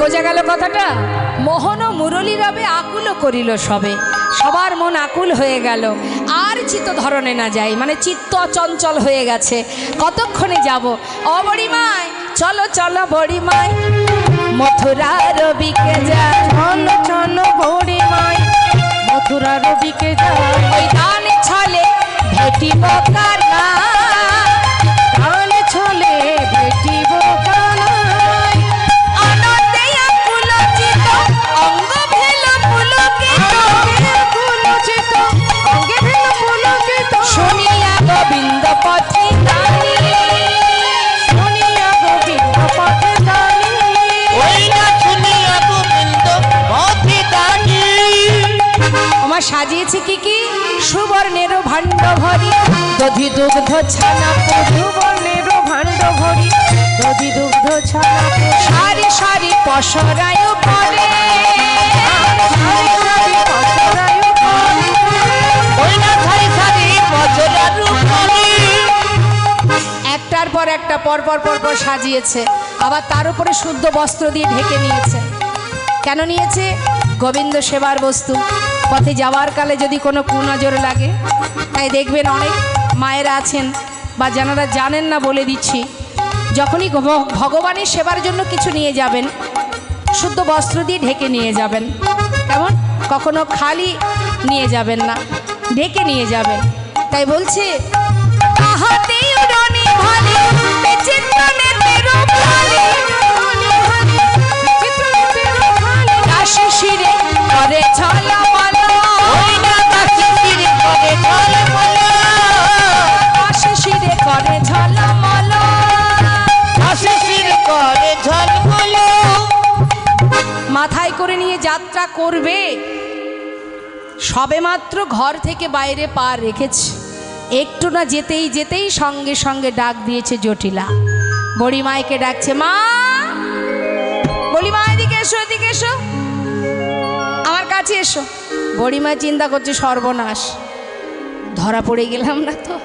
বোঝা গেল কথাটা? মোহন মুরলী রবে, আকুল করিল সবে, সবার মন আকুল হয়ে গেল, আর চিত্ত ধরনে না যায়, মানে চিত্ত চঞ্চল হয়ে গেছে, কতক্ষণে যাব। ও বড়িমায়, চলো চলো বড়িমায়, মথুরা রবিকে যা, চলো চলো বড়িমায়, মথুরা রবিকে যায়, ওই দান ছলে ভেটিব কানা, গান ছলে বেটিব কানাই, আনন্দে আকুল চিত্ত অঙ্গ ভেল পুলকিত, কুলচিত অঙ্গে ভেল পুলকিত, শুনিয়া গোবিন্দ পথে দানি, শুনিয়া গোবিন্দ পথে দানি, আমার সাজিয়েছে কি কি, সুবর্ণের ভাণ্ড ভরি, দধি দুগ্ধ ছানা সুবর্ণের ভাণ্ড ভরি, দধি দুগ্ধ ছানা, সারি সারি পসরায় পরে, সারি সারি পসরায় পরে, একটার পর একটা পরপর পরপর সাজিয়েছে, আবার তার উপরে শুদ্ধ বস্ত্র দিয়ে ঢেকে নিয়েছে। কেন নিয়েছে? গোবিন্দ সেবার বস্তু, পথে যাওয়ার কালে যদি কোনো কুনজর লাগে। তাই দেখবেন অনেক মায়েরা আছেন, বা যারা জানেন না বলে দিচ্ছি, যখনই ভগবানের সেবার জন্য কিছু নিয়ে যাবেন, শুদ্ধ বস্ত্র দিয়ে ঢেকে নিয়ে যাবেন। কেমন? কখনো খালি নিয়ে যাবেন না, ঢেকে নিয়ে যাবেন। তাই বলছে, তাহাতেই উড়নি ভালে, বিচিত্রনেত্রের ভালে, দাসী শিরে করে ঝলমল, দাসী শিরে করে ঝলমল, মাথায় করে নিয়ে যাত্রা করবে। সবেমাত্র ঘর থেকে বাইরে পা রেখেছে, একটু না যেতেই যেতেই সঙ্গে সঙ্গে ডাক দিয়েছে জটিলা। বড়িমাইকে ডাকছে, মা, বড়িমা এদিকে এসো, এদিকে এসো, আমার কাছে এসো। বড়িমা চিন্তা করছে, সর্বনাশ, ধরা পড়ে গেলাম না তো,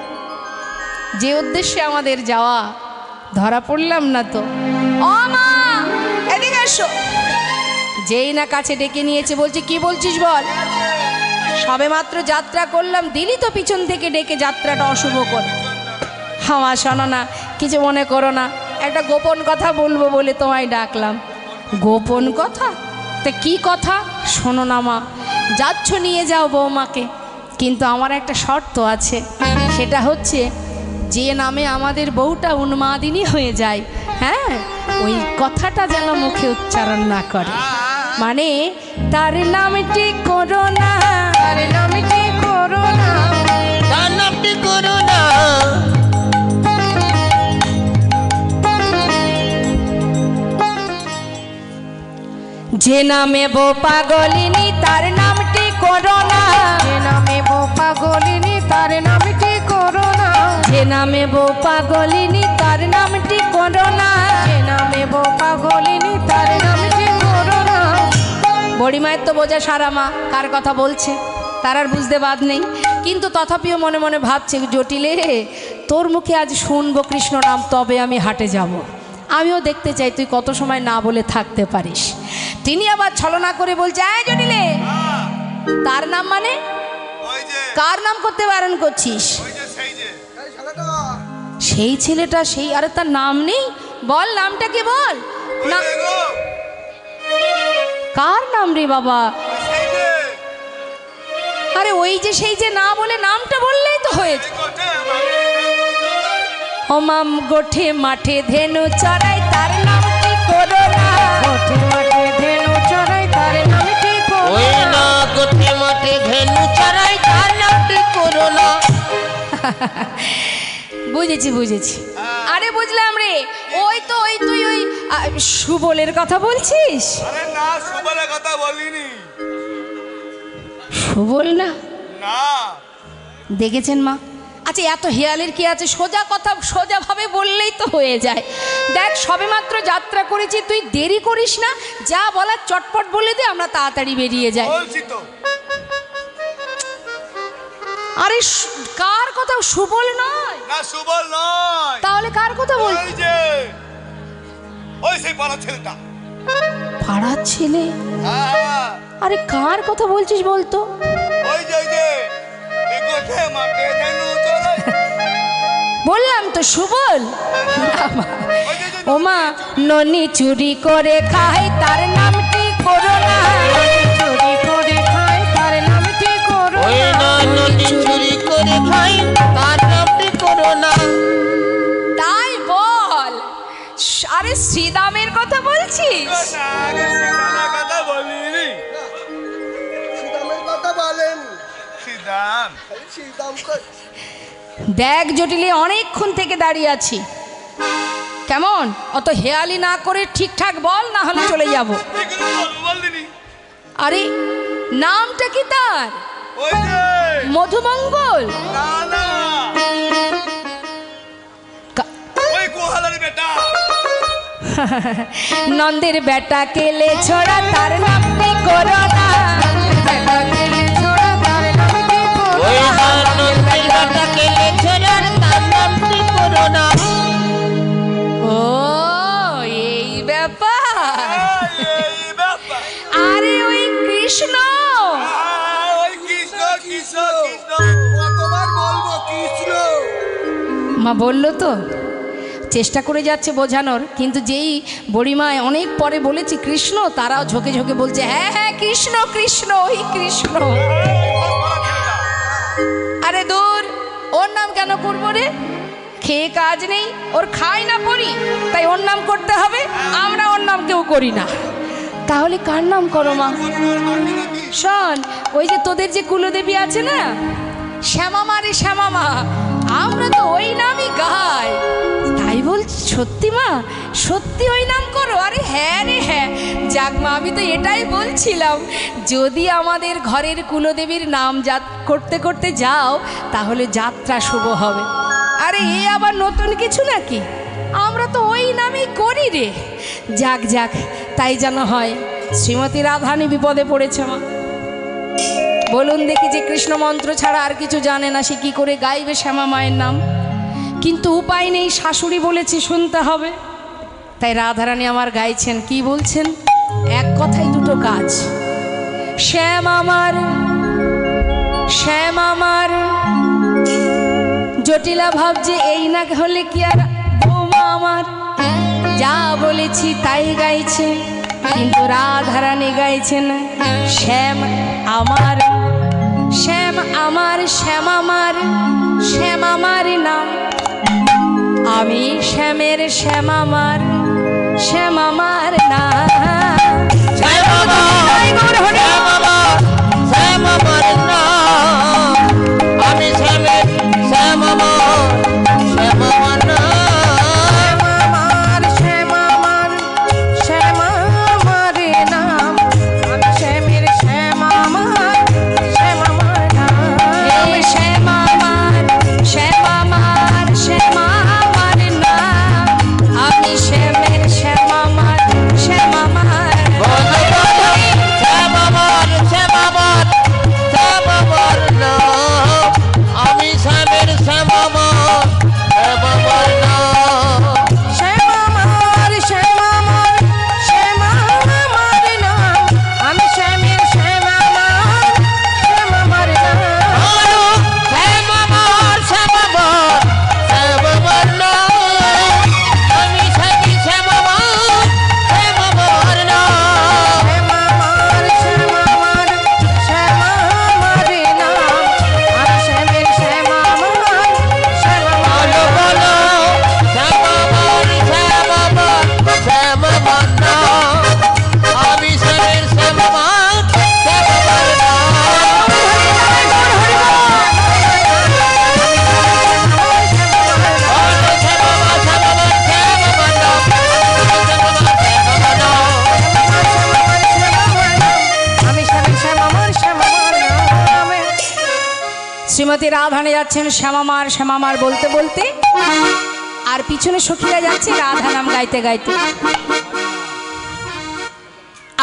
যে উদ্দেশ্যে আমাদের যাওয়া, ধরা পড়লাম না তো। ও মা, এদিকে এসো। যেই না কাছে ডেকে নিয়েছে বলছে কি বলছিস বল। সবে মাত্র যাত্রা করলাম, দিলি তো পিছন থেকে ডেকে যাত্রাটা অশুভ করে। আমার শোনো না, কিছু মনে করো না, একটা গোপন কথা বলবো বলে তোমায় ডাকলাম। গোপন কথা? তা কি কথা? শোনো না মা, যাচ্ছ নিয়ে যাও বৌমাকে, কিন্তু আমার একটা শর্ত আছে। সেটা হচ্ছে যে নামে আমাদের বউটা উন্মাদিনী হয়ে যায়, হ্যাঁ, ওই কথাটা যেন মুখে উচ্চারণ না করে। মানে তার নামটি করো না, তার নামটি করো না, তার নামটি করো না। যে নামে বউ পাগলিনী তার নামটি করো না, যে নামে বউ পাগলিনী তার নামটি করো না, যে নামে বউ পাগলিনী তার নামটি করো না। যে নামে বউ পাগলিনী তার নামটি করো না। বড়িমায়ের তো বোঝা সারা মা কার কথা বলছে, তার আর বুঝতে বাদ নেই, কিন্তু তথাপিও মনে মনে ভাবছে জটিলে তোর মুখে আজ শুনবো কৃষ্ণ নাম, তবে আমি হাটে যাব। আমিও দেখতে চাই তুই কত সময় না বলে থাকতে পারিস। তিনি আবার ছলনা করে বলছে এই জটিলে, তার নাম মানে ওই যে কার নাম করতে বারণ করছিস? ওই যে সেই যে এই ছেলেটা সেই ছেলেটা, সেই, আরে তার নাম নেই, বল নামটা কি বল না। ওই দেখো, কার নাম রে বাবা? ওই সেই যে আরে ওই যে সেই যে, না বলে নামটা বললেই তো হয়েছে। কোটে মাঠে হোমাম গোঠে মাঠে ধেনু চড়াই তার নামটি করো না। গোঠে মাঠে ধেনু চড়াই তার নামটি করো ওই না। না গোঠে মাঠে ধেনু চড়াই তার নামটি করো না। বুঝেছি বুঝেছি, আরে বুঝলাম রে, ওই তো ওই তুই ওই সুবলের কথা বলছিস। আরে না সুবলের কথা বলিনি। সুবল না? না দেখেছেন মা, আচ্ছা এত হেয়ালের কি আছে, সোজা কথা সোজাভাবে বললেই তো হয়ে যায়। দেখ সবেমাত্র যাত্রা করেছি, তুই দেরি করিস না, যা বলার চটপট বলে দে, আমরা তাড়াতাড়ি বেরিয়ে যাই। বলছি তো। আরে কার কথা? সুবল নয়। না সুবল নয়, তাহলে কার কথা বল? ওই যে ওই সেই বড় ছেলেটা। পাড়ার ছেলে? হ্যাঁ আরে কার কথা বলছিস বলতো? ওই যে এই গোঠে মাঠে ধেনু চড়াই। বললাম তো সুবল। না মা, ওই যে যে ওমা ননি চুরি করে খাই তার নামটি করো না। চুরি করে খায় তার নামটি করো ওই না। না নদী চুরি করে খাই তার নামটি করো না। তাই বল। আরে শ্রীদামের কথা বলছিস? না আগে সীতার কথা বলিনি। শ্রীরামের কথা বলেন। সীতাম শ্রীরাম কই? দেখ জটিলে, অনেকক্ষণ থেকে দাঁড়িয়ে আছি, কেমন অত হেয়ালি না করে ঠিকঠাক বল, না হলে চলে যাব। এগুলো বলবো বলদিনি। আরে নামটা কি তার? ওই যে মধুমঙ্গল? না না কা- ওই গোহালার বেটা। নন্দের বেটা কেলে ছড়া তার নামটি করো না। বেটা গেলে ছোড়া তার নামটি করো ওই না। না নদী বেটা কেলে ছড়ার তার নামটি করো না। ও এই ব্যাপার। এই ব্যাপার। আরে ওই কৃষ্ণ। ওই কৃষ্ণ কৃষ্ণ কৃষ্ণ। কতবার বলবো কৃষ্ণ? মা বললো তো, চেষ্টা করে যাচ্ছে বোঝানোর, কিন্তু যেই বড়িমায় অনেক পরে বলেছি কৃষ্ণ, তারাও ঝোঁকে ঝোঁকে বলছে হ্যাঁ হ্যাঁ কৃষ্ণ কৃষ্ণ, ওই কৃষ্ণ। আরে দূর, ওর নাম কেন করবো রে? খেয়ে কাজ নেই, ওর খাই না পড়ি, তাই ওর নাম করতে হবে? আমরা ওর নাম কেউ করি না। তাহলে কার নাম করো মা? শোন, ওই যে তোদের যে কুলদেবী আছে না, শ্যামামা রে শ্যামামা, আমরা তো ওই নামই গাই। তাই বলছি সত্যি মা, সত্যি ওই নাম করো? আরে হ্যাঁ রে হ্যাঁ। যাক মা, আমি তো এটাই বলছিলাম, যদি আমাদের ঘরের কুলদেবীর নাম করতে করতে যাও তাহলে যাত্রা শুভ হবে। আরে এ আবার নতুন কিছু নাকি? আমরা তো ওই নামই করি রে। যাক যাক, তাই যেন হয়। শ্রীমতী রাধারানী বিপদে পড়েছে মা। বলুন দেখি, যে কৃষ্ণ মন্ত্র ছাড়া আর কিছু জানে না, সে কি করে গাইবে শ্যামা মায়ের নাম? কিন্তু উপায় নেই, শাশুড়ি বলেছে শুনতে হবে, তাই রাধারানী আমার গাইছেন। কি বলছেন? এক কথায় দুটো কাজ। শ্যাম আমার, শ্যাম আমার। জটিলা ভাবছে এই না হলে কি আর বৌমা আমার। যা বলেছি তাই গাইছে, কিন্তু রাধারানী গাইছে না শ্যাম আমার, শ্যাম আমার, শ্যাম আমার, শ্যাম আমার নাম। আমি শ্যামের শ্যাম আমার, শ্যাম আমার নাম। শ্যাম আমার, শ্যাম আমার, শ্যাম আমার নাম। আমি শ্যামের শ্যাম আমার, শ্যাম আমার নাম। আমার শ্যাম আমার, শ্যাম আমার নাম। আমি শ্যামের শ্যাম আমার, শ্যাম আমার নাম। এই শ্যাম আমার, শ্যাম আমার, শ্যাম আমার নাম। আমি শ্যামের শ্যাম আমার, শ্যাম আমার বলো বলো, শ্যাম আমার, শ্যাম আমার, শ্যাম আমার নাম। আমি শ্যামের শ্যাম আমার, শ্যাম আমার নাম। শ্যাম আমার, শ্যাম আমার, শ্যাম আমার নাম। আমি শ্যামের শ্যাম আমার, শ্যাম আমার নাম। বলো, শ্যাম আমার, শ্যাম আমার, শ্যাম আমার নাম। আমি শ্যামের শ্যাম আমার, শ্যাম আমার নাম। শ্যাম আমার, শ্যাম আমার, শ্যাম আমার নাম। আমি শ্যামের শ্যাম আমার, শ্যাম আমার বলো বলো, শ্যাম আমার, শ্যাম আমার, শ্যাম আমার নাম। আমি শ্যামের শ্যাম আমার, শ্যাম আমার নাম। বলো, শ্যাম আমার, শ্যাম আমার, শ্যাম আমার নাম। শ্যাম আমার, শ্যাম আমার নাম। আমি শ্যামের শ্যাম আমার, শ্যাম আমার নাম। শ্রীমতী রাধারানী যাচ্ছেন শ্যামামার শ্যামামার বলতে বলতে, আর পিছনে সখীরা যাচ্ছে রাধা নাম গাইতে গাইতে।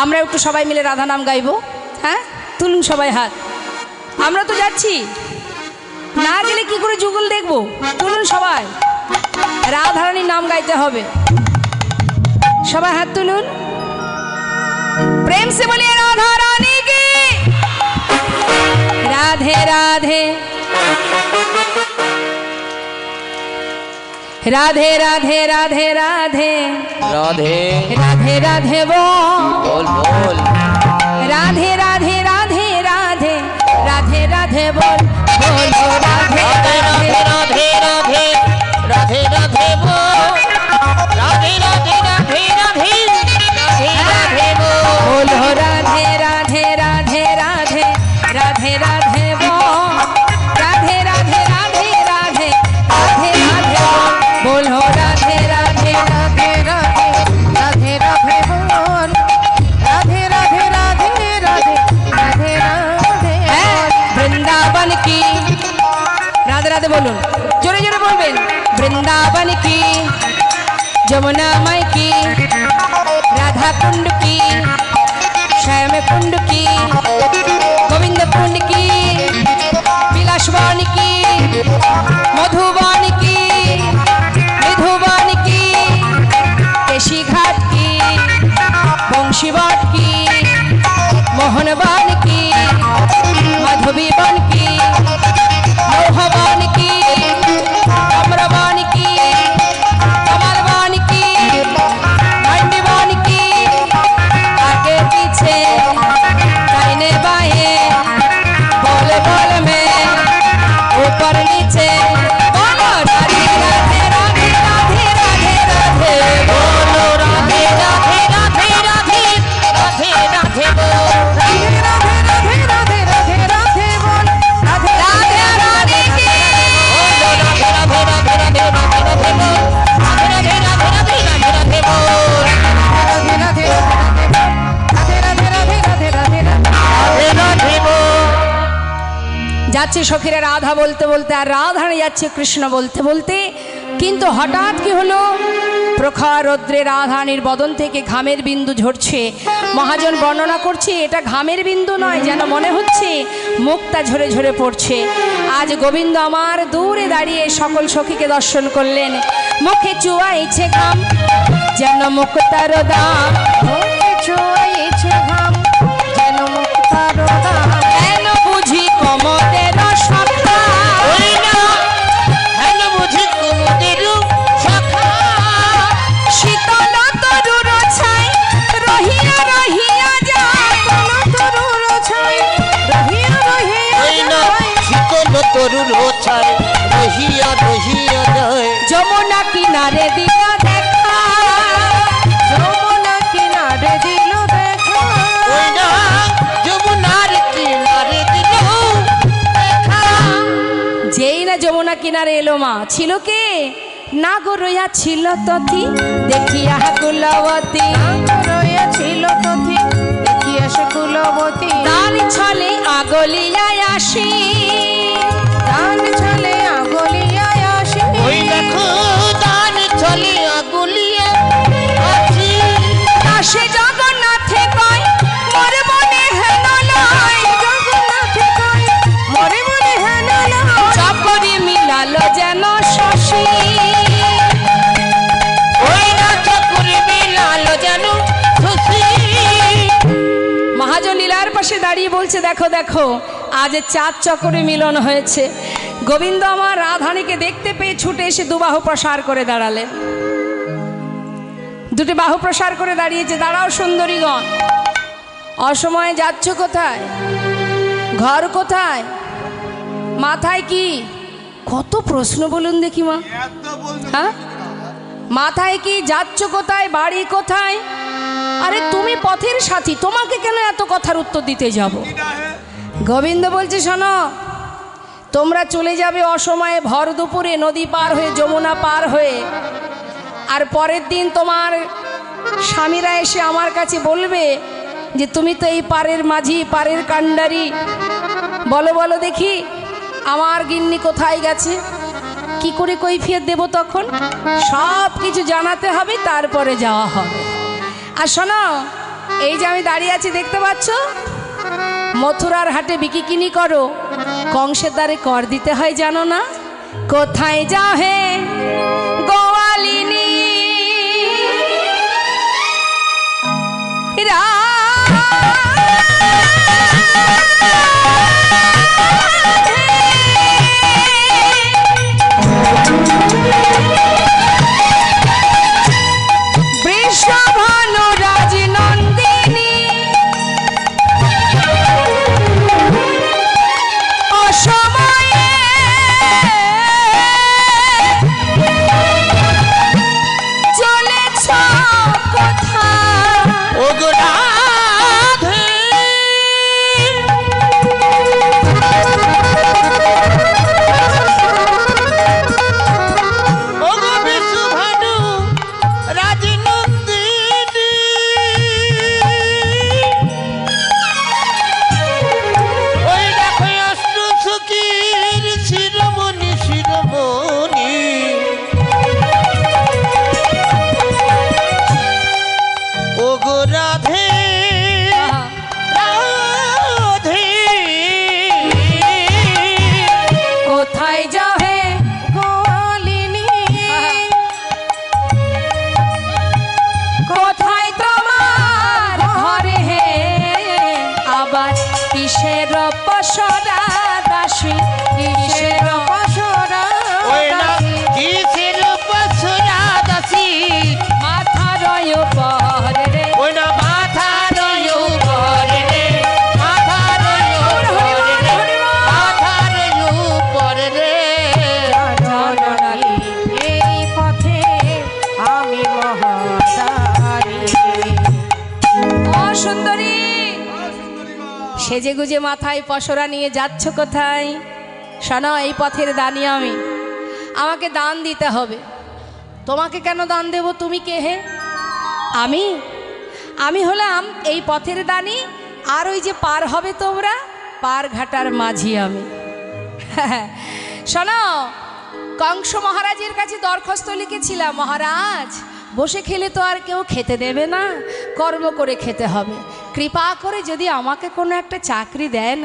আমরা একটু সবাই মিলে রাধা নাম গাইবো, হ্যাঁ? তুলুন সবাই হাত। আমরা তো যাচ্ছি, না গেলে কি করে যুগল দেখবো? তুলুন সবাই, রাধারানীর নাম গাইতে হবে। সবাই হাত তুলুন, প্রেম সে বলিয়ে রাধা রানী কি। রাধে রাধে, রাধে রাধে, রাধে রাধে, রাধে রাধে রাধে বল বল। বল। রাধে রাধে, রাধে রাধে, রাধে রাধে বল, বলো রাধে রাধে রাধে। রাধে, রাধে রাধে, রাধে রাধে বল। রাধে রাধে, রাধে রাধে, রাধে রাধে বল। বলো রাধে রাধে, রাধে রাধে, রাধে রাধে বল। রাধে রাধে, রাধে রাধে, রাধে রাধে বল, বলো রাধে রাধে। রাধে রাধে, রাধে রাধে বল। রাধে রাধে, রাধে রাধে, রাধে রাধে হ্যাঁ, বৃন্দাবন কি। রাধে রাধে বলুন, জোরে জোরে বলবেন। বৃন্দাবন কি, যमुना माई की, राधा कुंड की, श्याम कुंड की, गोविंद कुंड की, विलासवान की, मधुबान की, मधुबान की, केशी घाट की, बंशीवाट की, मोहनबान की, माधवीबान की, मोहबान की, अम्रबान की, कमलबान की, मंडीबान की, आगे पीछे दाहिने बाएं, बोल बोल में ऊपर नीचे, बोलो राधे राधे, राधे राधे, राधे राधे, बोलो राधे राधे, राधे राधे, राधे राधे बोल। राधे राधे, राधे राधे, राधे राधे बोल। राधे राधे रानी की। बोलो राधे राधे, राधे राधे, राधे राधे बोल। राधे राधे, राधे राधे, राधे राधे बोल। राधे राधे, राधे राधे, राधे राधे, राधे राधे। राधे राधे बोल। যাচ্ছে সখীরা রাধা বলতে বলতে, আর রাধারানী যাচ্ছে কৃষ্ণ বলতে বলতে। কিন্তু হঠাৎ কি হলো, প্রখর রৌদ্রে রাধারানীর বদন থেকে ঘামের বিন্দু ঝরছে। মহাজন বর্ণনা করছে এটা ঘামের বিন্দু নয়, যেন মনে হচ্ছে মুক্তা ঝরে ঝরে পড়ছে। আজ গোবিন্দ আমার দূরে দাঁড়িয়ে সকল সখীকে দর্শন করলেন। মুখে চুয়াইছে ঘাম, যেন মুক্তার দাম। মুখে ছুঁয়েছে ঘাম যেন মুক্তার দাম। কেন বুঝি কমদের সখা ওই না হেন বুঝি কুমুদের সখা শীতল তরুর ছাই রহিয়া রহিয়া যায়। তরুর ছাই রহিয়া রহিয়া ওই না যায়। শীতল তরুর ছায় রহিয়া রহিয়া যায় যমুনা কিনারে দিল দেখা যমুনা কিনারে দিল দেখা। ওই না যমুনার কিনারে দিল দেখা যেই না যমুনা কিনারে এলো মা, ছিল কে? না গো রইয়া ছিল তথি দেখিয়া কুলবতী। রয়েছিল তথি দেখিয়া সে কুলবতী। তার ছলে আগলিয়ায় আসি দান ছলে আগলিয়ায় আসি। ওই দেখো দান চলে আগুলিয়া আছি আসে জগন্নাথে কয় মোর মনে হেন লয়। জগন্নাথে কয় মরে মরে হেন লয়। চাপরি মিলালো যেন শশী। ওই না চকুরে বিলাল যেন খুশি মহাজন লীলার পাশে দাঁড়িয়ে বলছে দেখো দেখো আজ চাঁদ চক্করে মিলন হয়েছে। গোবিন্দ আমার রাধানীকে দেখতে পেয়ে ছুটে এসে দুবাহু প্রসার করে দাঁড়ালেন। দুটি বাহু প্রসার করে দাঁড়িয়েছে। দাঁড়াও সুন্দরীগণ, অসময়ে যাচ্ছ কোথায়? ঘর কোথায়? মাথায় কি? কত প্রশ্ন বলুন দেখি মা। এত বলছো হ্যাঁ, মাথায় কি? যাচ্ছ কোথায়? বাড়ি কোথায়? আরে তুমি পথের সাথী, তোমাকে কেন এত কথার উত্তর দিতে যাব? কিটা হে গোবিন্দ বলছে শোনো, তোমরা চলে যাবে অসময়ে ভর দুপুরে নদী পার হয়ে যমুনা পার হয়ে। আর পরের দিন তোমার স্বামীরা এসে আমার কাছে বলবে যে তুমি তো এই পারের মাঝি, পারের কাণ্ডারি। বলো বলো দেখি আমার গিন্নি কোথায় গেছে? কি করে কৈফিয়ত দেব তখন? সব কিছু জানাতে হবে, তারপরে যাওয়া হবে। আর শোনো, এই যে আমি দাঁড়িয়ে আছি দেখতে পাচ্ছ, মথুরার হাটে বিকিকিনি করো, কংসের দ্বারে কর দিতে হয় জানো না? কোথায় যাও হে গোয়ালিনী বৃষভানু রাজনন্দিনী অসময়ে চলেছ কোথায়? ও গো রাধে ও গো বিশ্বভানু রাজনন্দিনী ওই দেখো অষ্ট সখীর শিরোমণি শিরোমণি ও গো রাধে রাধে কোথায় যাও হে গোয়ালিনী কোথায় তোমার ঘরে হে? আবার কিসের পসরা দাসী, কিসের পসরা ওই না কিসের পছরা দাসী মাথার উপরে রে। ওই না মাথার উপরে রে মাথার উপরে রে মাথার উপরে রে জননী এই পথে আমি মহাদারী। ও সুন্দরী, সেজে গুজে মাথায় পসরা নিয়ে যাচ্ছ কোথায়? শোনো, এই পথের দানি আমি, আমাকে দান দিতে হবে। তোমাকে কেন দান দেব? তুমি কে হে? আমি হলাম এই পথের দানি, আর ওই যে পার হবে তোমরা, পার ঘাটার মাঝি আমি। শোনো, কংস মহারাজের কাছে দরখাস্ত লিখেছিলাম, মহারাজ বসে খেলে তো আর কেউ খেতে দেবে না, কর্ম করে খেতে হবে, কৃপা করে যদি আমাকে কোনো একটা চাকরি দেন।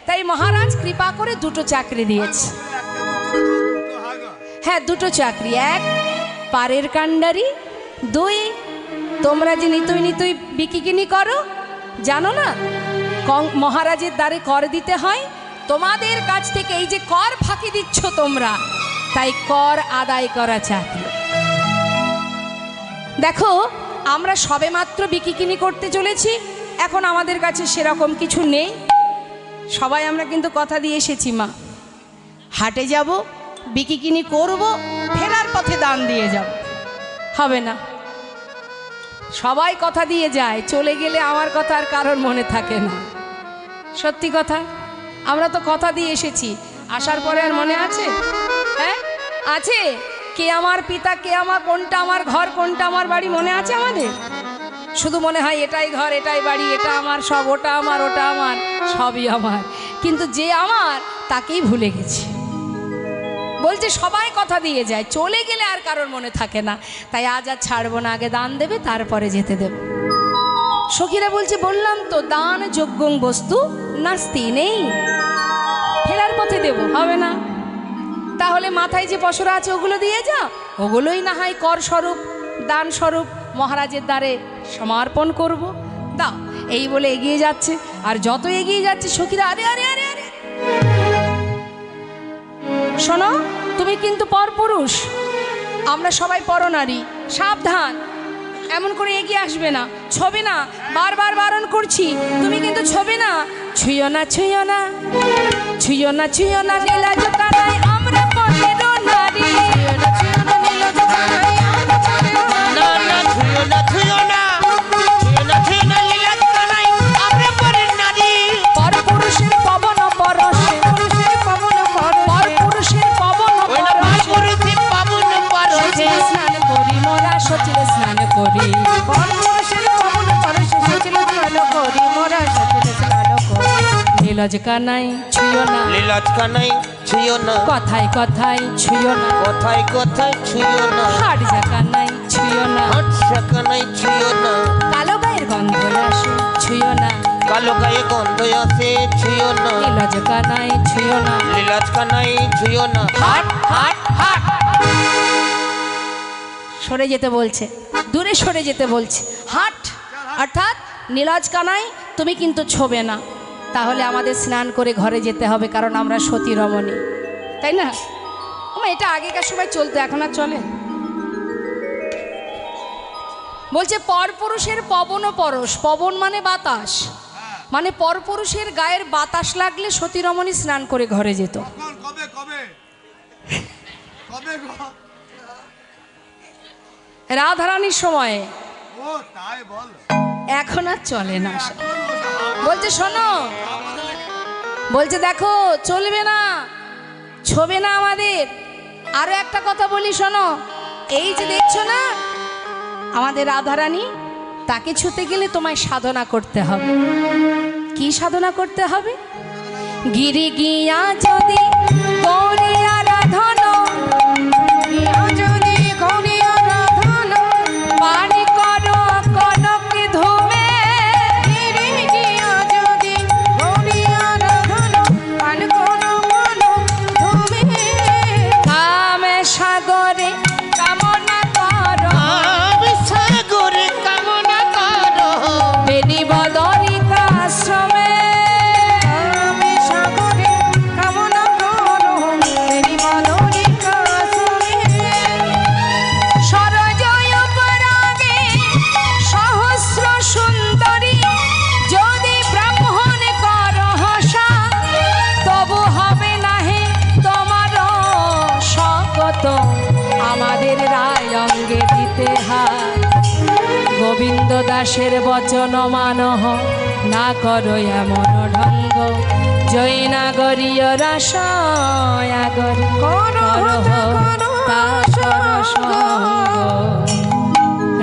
তাই মহারাজ কৃপা করে দুটো চাকরি দিয়েছে। হ্যাঁ, দুটো চাকরি, এক পারের কাণ্ডারি, দুই তোমরা যে নিতুই নিতুই বিকিকিনি করো, জানো না মহারাজের দ্বারে কর দিতে হয়? তোমাদের কাছ থেকে এই যে কর ফাঁকি দিচ্ছ তোমরা, তাই কর আদায় করা চাকরি। দেখো, আমরা সবেমাত্র বিকিকিনি করতে চলেছি, এখন আমাদের কাছে সেরকম কিছু নেই। সবাই আমরা কিন্তু কথা দিয়ে এসেছি, মা হাটে যাব, বিকিকিনি করব, ফেরার পথে দান দিয়ে যাব। হবে না, সবাই কথা দিয়ে যায়, চলে গেলে আমার কথা আর কারোর মনে থাকে না। সত্যি কথা, আমরা তো কথা দিয়ে এসেছি, আসার পরে আর মনে আছে? হ্যাঁ আছে? কে আমার পিতা, কে আমার, কোনটা আমার ঘর, কোনটা আমার বাড়ি মনে আছে আমাদের? শুধু মনে হয় এটাই ঘর, এটাই বাড়ি, এটা আমার সব, ওটা আমার, ওটা আমার, সবই আমার। কিন্তু যে আমার তাকেই ভুলে গেছি। বলছে সবাই কথা দিয়ে যায়, চলে গেলে আর কারোর মনে থাকে না। তাই আজ আর ছাড়বো না, আগে দান দেবে তারপরে যেতে দেব। সখীরা বলছে বললাম তো, দান যজ্ঞং বস্তু নাস্তি, নেই, ফেরার পথে দেব, হবে না। তাহলে মাথায় যে পশরা আছে ওগুলো দিয়ে যাও, ওগুলোই না হয় কর স্বরূপ, দান স্বরূপ মহারাজের দ্বারে সমর্পণ করব, দাও। এই বলে এগিয়ে যাচ্ছে, আর যত এগিয়ে যাচ্ছে সখীরা আরে আরে আরে আরে, শোনো তুমি কিন্তু পরপুরুষ, আমরা সবাই পরনারী, সাবধান, এমন করে এগিয়ে আসবে না, ছবে না, বারবার বারণ করছি, তুমি কিন্তু ছবে না, ছুঁয়ো না ছুঁয়ো না, ছুঁয়ো না ছুঁয়ো না, লীলা জোকারায় আমরা পরের নারী, না না ছুঁয়ো না ছুঁয়ো না, ছুঁয়ো না ছুঁয়ো না, লীলা জোকারায় আমরা পরের নারী। পরপুরুষের পবন পরশে, পরপুরুষের পবন পরশে, পুরুষের পাবন পরশে স্নান করি মোরা, সচিলে স্নান করি, পরপুরুষের পবন পরশে, সচিলে স্নান করি মোরা, সচিলে স্নান করি। নীলজ কানাই ছুঁয়ো না, লীলাজ কানাই ছুঁয়ো না, কথায় কথায় ছুঁয়ো না, কথায় কথায় ছুঁয়ো না, হাট যা কানাই ছুঁয়ো না, হাটসা কানাই ছুঁয়ো না, কালো গায়ের গন্ধ আসে ছুঁয়ো না, কালো গায়ে গন্ধ আছে ছুঁয়ো না, নীলজ কানাই ছুঁয়ো না, লীলাজ কানাই ছুঁয়ো না, হাট হাট হাট। সরে যেতে বলছে, দূরে সরে যেতে বলছে, হাট, অর্থাৎ নীলাজ কানাই তুমি কিন্তু ছোবে না, তাহলে আমাদের স্নান করে ঘরে যেতে হবে, কারণ আমরা সতী রমণী, তাই না? এটা আগেকার সময় চলতো, এখন আর চলে? বলছে পরপুরুষের পবন পরশ, পবন মানে বাতাস, মানে পরপুরুষের গায়ের বাতাস লাগলে সতী রমণী স্নান করে ঘরে যেত। কবে কবে কবে গো? রাধারানীর সময়ে, ও তাই বল। এখন আর চলে না। বলছে শোনো, বলছে দেখো চলবে না, ছবে না আমাদের। আরো একটা কথা বলি শোনো, এই যে দেখছো না আমাদের রাধারানী, তাকে ছুতে গেলে তোমায় সাধনা করতে হবে। কি সাধনা করতে হবে? গিরি গিয়া যদি গৌরী আরাধন, গিয়া যদি গৌরী আরাধন, পানি করো কনকে ধুমে, গিরি গিয়া যদি গৌরী আরাধন, পানি করো কনক ধুমে, কামে সাগরে কামনা করো, আমি সাগরে কামনা করো, বেনি বদরিকা আশ্রমে, কামে সাগরে কামনা করো, বেনি বদরিকা আশ্রমে, সরজয় পরাগে সহস্র সুন্দরী, যদি ব্রাহ্মণ কর হসা, তবু হবে নাহে তোমার শকত, আমাদের রায় অঙ্গে দিতে হাত। গোবিন্দ দাসের বচন মানহ, না করো এমন ঢঙ্গ, জয় নাগরীয় রাসয়াগরি করহ তাসর সঙ্গ।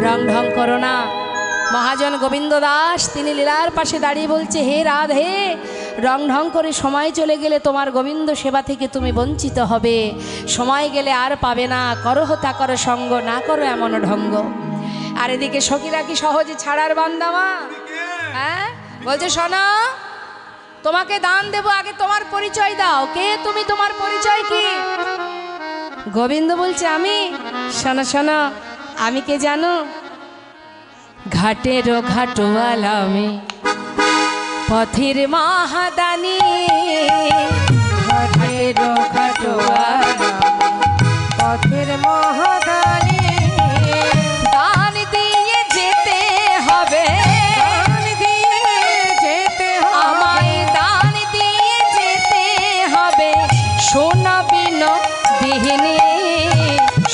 রং ঢং করো না। মহাজন গোবিন্দ দাস তিনি লীলার পাশে দাঁড়িয়ে বলছে, হে রাধে, রং ঢং করে সময় চলে গেলে তোমার গোবিন্দ সেবা থেকে তুমি বঞ্চিত হবে, সময় গেলে আর পাবে না, করহ তা করো সঙ্গ, না করো এমন ঢঙ্গ। আর এদিকে সখীরা কি সহজে ছাড়ার বান্দামা? হ্যাঁ, বলছে শোনো, তোমাকে দান দেব, আগে তোমার পরিচয় দাও, কে তুমি, তোমার পরিচয় কি? গোবিন্দ বলছে আমি, শোনো শোনো, আমি কে জানো? ঘাটেরও ঘাটওয়ালা আমি পথের মাহাদানি ঘাটেরও ঘাটওয়ালা পথের মহাদানি দান দিয়ে যেতে হবে দান দিয়ে যেতে হবে আমায় দান দিয়ে যেতে হবে সোনা বিনোদিনী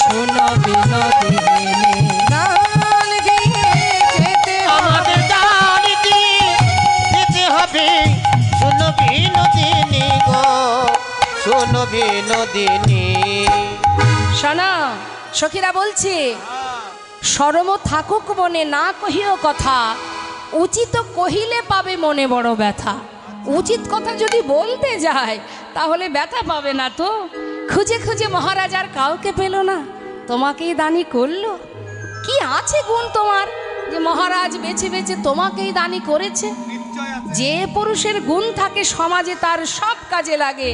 সোনা বিনোদিনী দান দিয়ে যেতে আমাদের দান দিয়ে দিতে হবে, শোনো বিনোদিনী গো, শোনো বিনোদিনী। শোনা সখীরা বলছে সরম থাকুক মনে না কহিও কথা, উচিত কহিলে পাবে মনে বড় ব্যথা। উচিত কথা যদি বলতে যায় তাহলে ব্যথা পাবে না তো। খুঁজে খুঁজে মহারাজ আর কাউকে পেল না, তোমাকেই দানি করলো। কি আছে গুণ তোমার যে মহারাজ বেছে বেছে তোমাকেই দানি করেছে? যে পুরুষের গুণ থাকে সমাজে তার সব কাজে লাগে,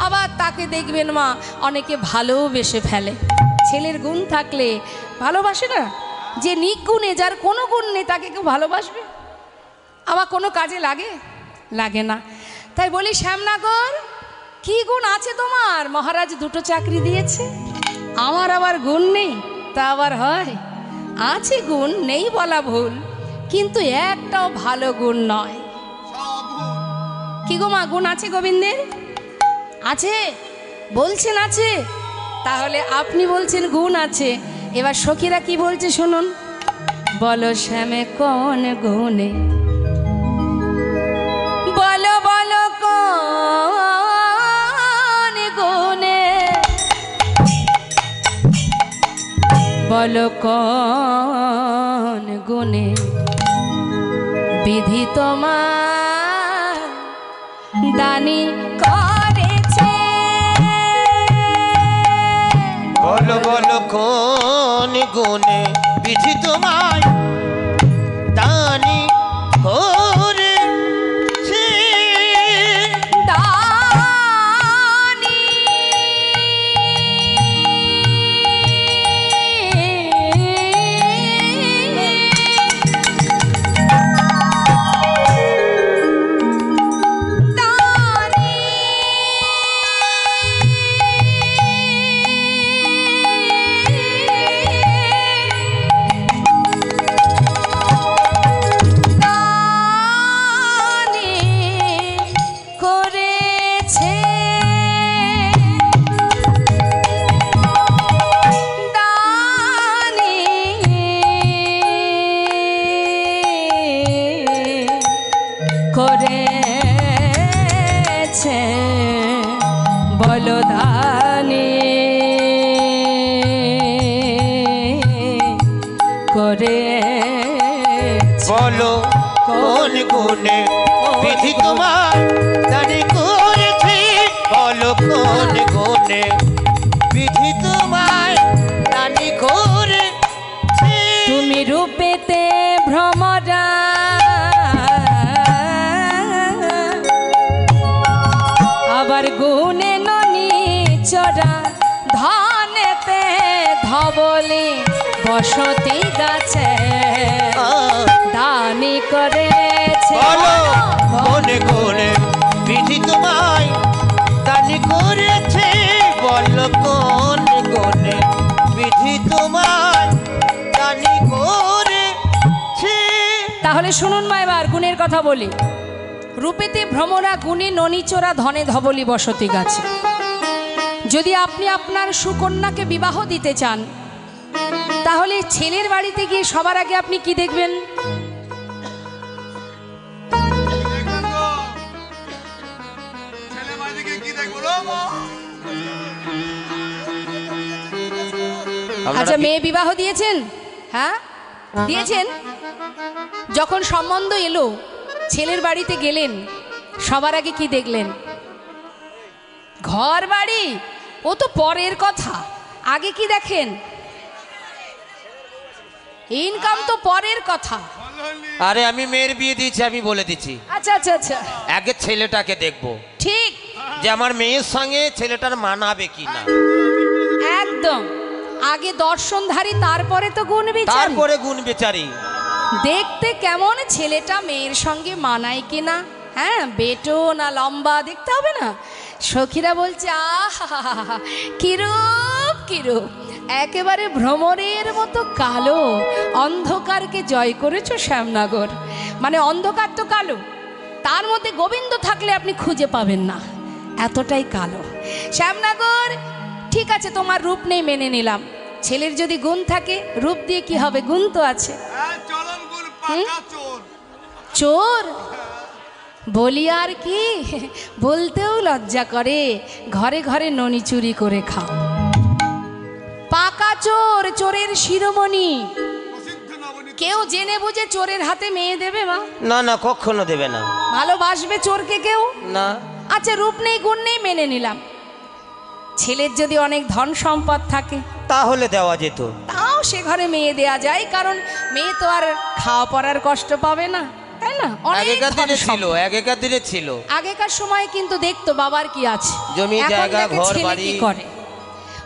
আবার তাকে দেখবেন মা অনেকে ভালোবেসে ফেলে। ছেলের গুণ থাকলে ভালোবাসে না, যে নিগুণে যার কোনো গুণ নেই তাকে কেউ ভালোবাসবে? আবার কোনো কাজে লাগে? লাগে না। তাই বলি শ্যামনগর, কি গুণ আছে তোমার? মহারাজ দুটো চাকরি দিয়েছে, আমার আবার গুণ নেই তা আবার হয়? আছে গুণ, নেই বলা ভুল, কিন্তু একটাও ভালো গুণ নয়। কি গো মা, গুণ আছে গোবিন্দের? আছে বলছেন আছে, তাহলে আপনি বলছেন গুণ আছে। এবার সখীরা কি বলছে শুনুন। বলো শ্যামে কোন গুণে, বলো বলো কোন গুণে, বলো কোন গুণে বিধি তোমার দানি করেছে। বলো বলো কোন গুণে বিধি তোমায় দানি করেছে। দানি করেছে বলো দানি করে। বলো কোন গুণে বিধি তোমার দানি করেছে। বলো কোন গুণে বিধি তোমায় দানি করেছে। তুমি রূপেতে ভ্রমরা আবার গুণে ননি চরা, ধনেতে ধবলি বসতি গাছে দানি করেছে। বলো কোন গুণে বিধি তোমায় দানি করেছে। বলো কোন গুণে বিধি তোমায় দানি করেছে। তাহলে শুনুন মা, এবার গুণের কথা বলি। রূপেতে ভ্রমরা গুণে ননিচোরা ধনে ধবলি বসতি গাছে। যদি আপনি আপনার সুকন্যাকে বিবাহ দিতে চান তাহলে ছেলের বাড়িতে গিয়ে সবার আগে আপনি কি দেখবেন? দেখবেন তো? ছেলে বাড়িতে গিয়ে কি দেখবো রে মা? আচ্ছা, মেয়ে বিবাহ দিয়েছেন? হ্যাঁ দিয়েছেন। যখন সম্বন্ধ এলো, ছেলের বাড়িতে গেলেন, সবার আগে কি দেখলেন? ঘর বাড়ি ও তো পরের কথা, আগে কি দেখেন? ইনকাম তো পরের কথা। আরে আমি মেয়ের বিয়ে দিয়েছি, আমি বলে দিচ্ছি। আচ্ছা আচ্ছা আচ্ছা, আগে ছেলেটাকে দেখবো ঠিক যে আমার মেয়ের সঙ্গে ছেলেটার মানাবে কিনা। একদম। আগে দর্শনধারী, তারপরে তো গুণ বিচার। তারপরে গুণ বিচারি। দেখতে কেমন ছেলেটা মেয়ের সঙ্গে মানায় কিনা, হ্যাঁ বেটো না লম্বা দেখতে হবে না। সখীরা বলছে আহা কিরূপ কিরূপ, একেবারে ভ্রমরের মতো কালো, অন্ধকারকে জয় করেছো শ্যামনগর। মানে অন্ধকার তো কালো, তার মধ্যে গোবিন্দ থাকলে আপনি খুঁজে পাবেন না, এতটাই কালো শ্যামনগর। ঠিক আছে তোমার রূপ নেই মেনে নিলাম, ছেলের যদি গুণ থাকে রূপ দিয়ে কি হবে, গুণ তো আছে। চলন গুল পাকা চোর। চোর বলি আর কি, বলতেও লজ্জা করে, ঘরে ঘরে ননি চুরি করে খাও। পাকা চোর, চোরের শিরোমণি। প্রসিদ্ধ নবনীত কেউ জেনে বুঝে চোরের হাতে মেয়ে দেবে মা? না না, কখনো দেবে না। ভালোবাসবে চোরকে কেউ? না। আচ্ছা রূপ নেই গুণ নেই মেনে নিলাম, ছেলের যদি অনেক ধন সম্পদ থাকে তাহলে দেওয়া যেত। তাও সে ঘরে মেয়ে দেয়া যায়, কারণ মেয়ে তো আর খাওয়া পড়ার কষ্ট পাবে না, তাই না? অনেক আগেকার ধন দিনে ছিল, সম্পদ। আগেকার দিনে ছিল। আগেকার সময় কিন্তু দেখতো বাবার কি আছে, জমি, এখন জায়গা, দেখে ঘর, ছেলে বাড়ি। কি করে।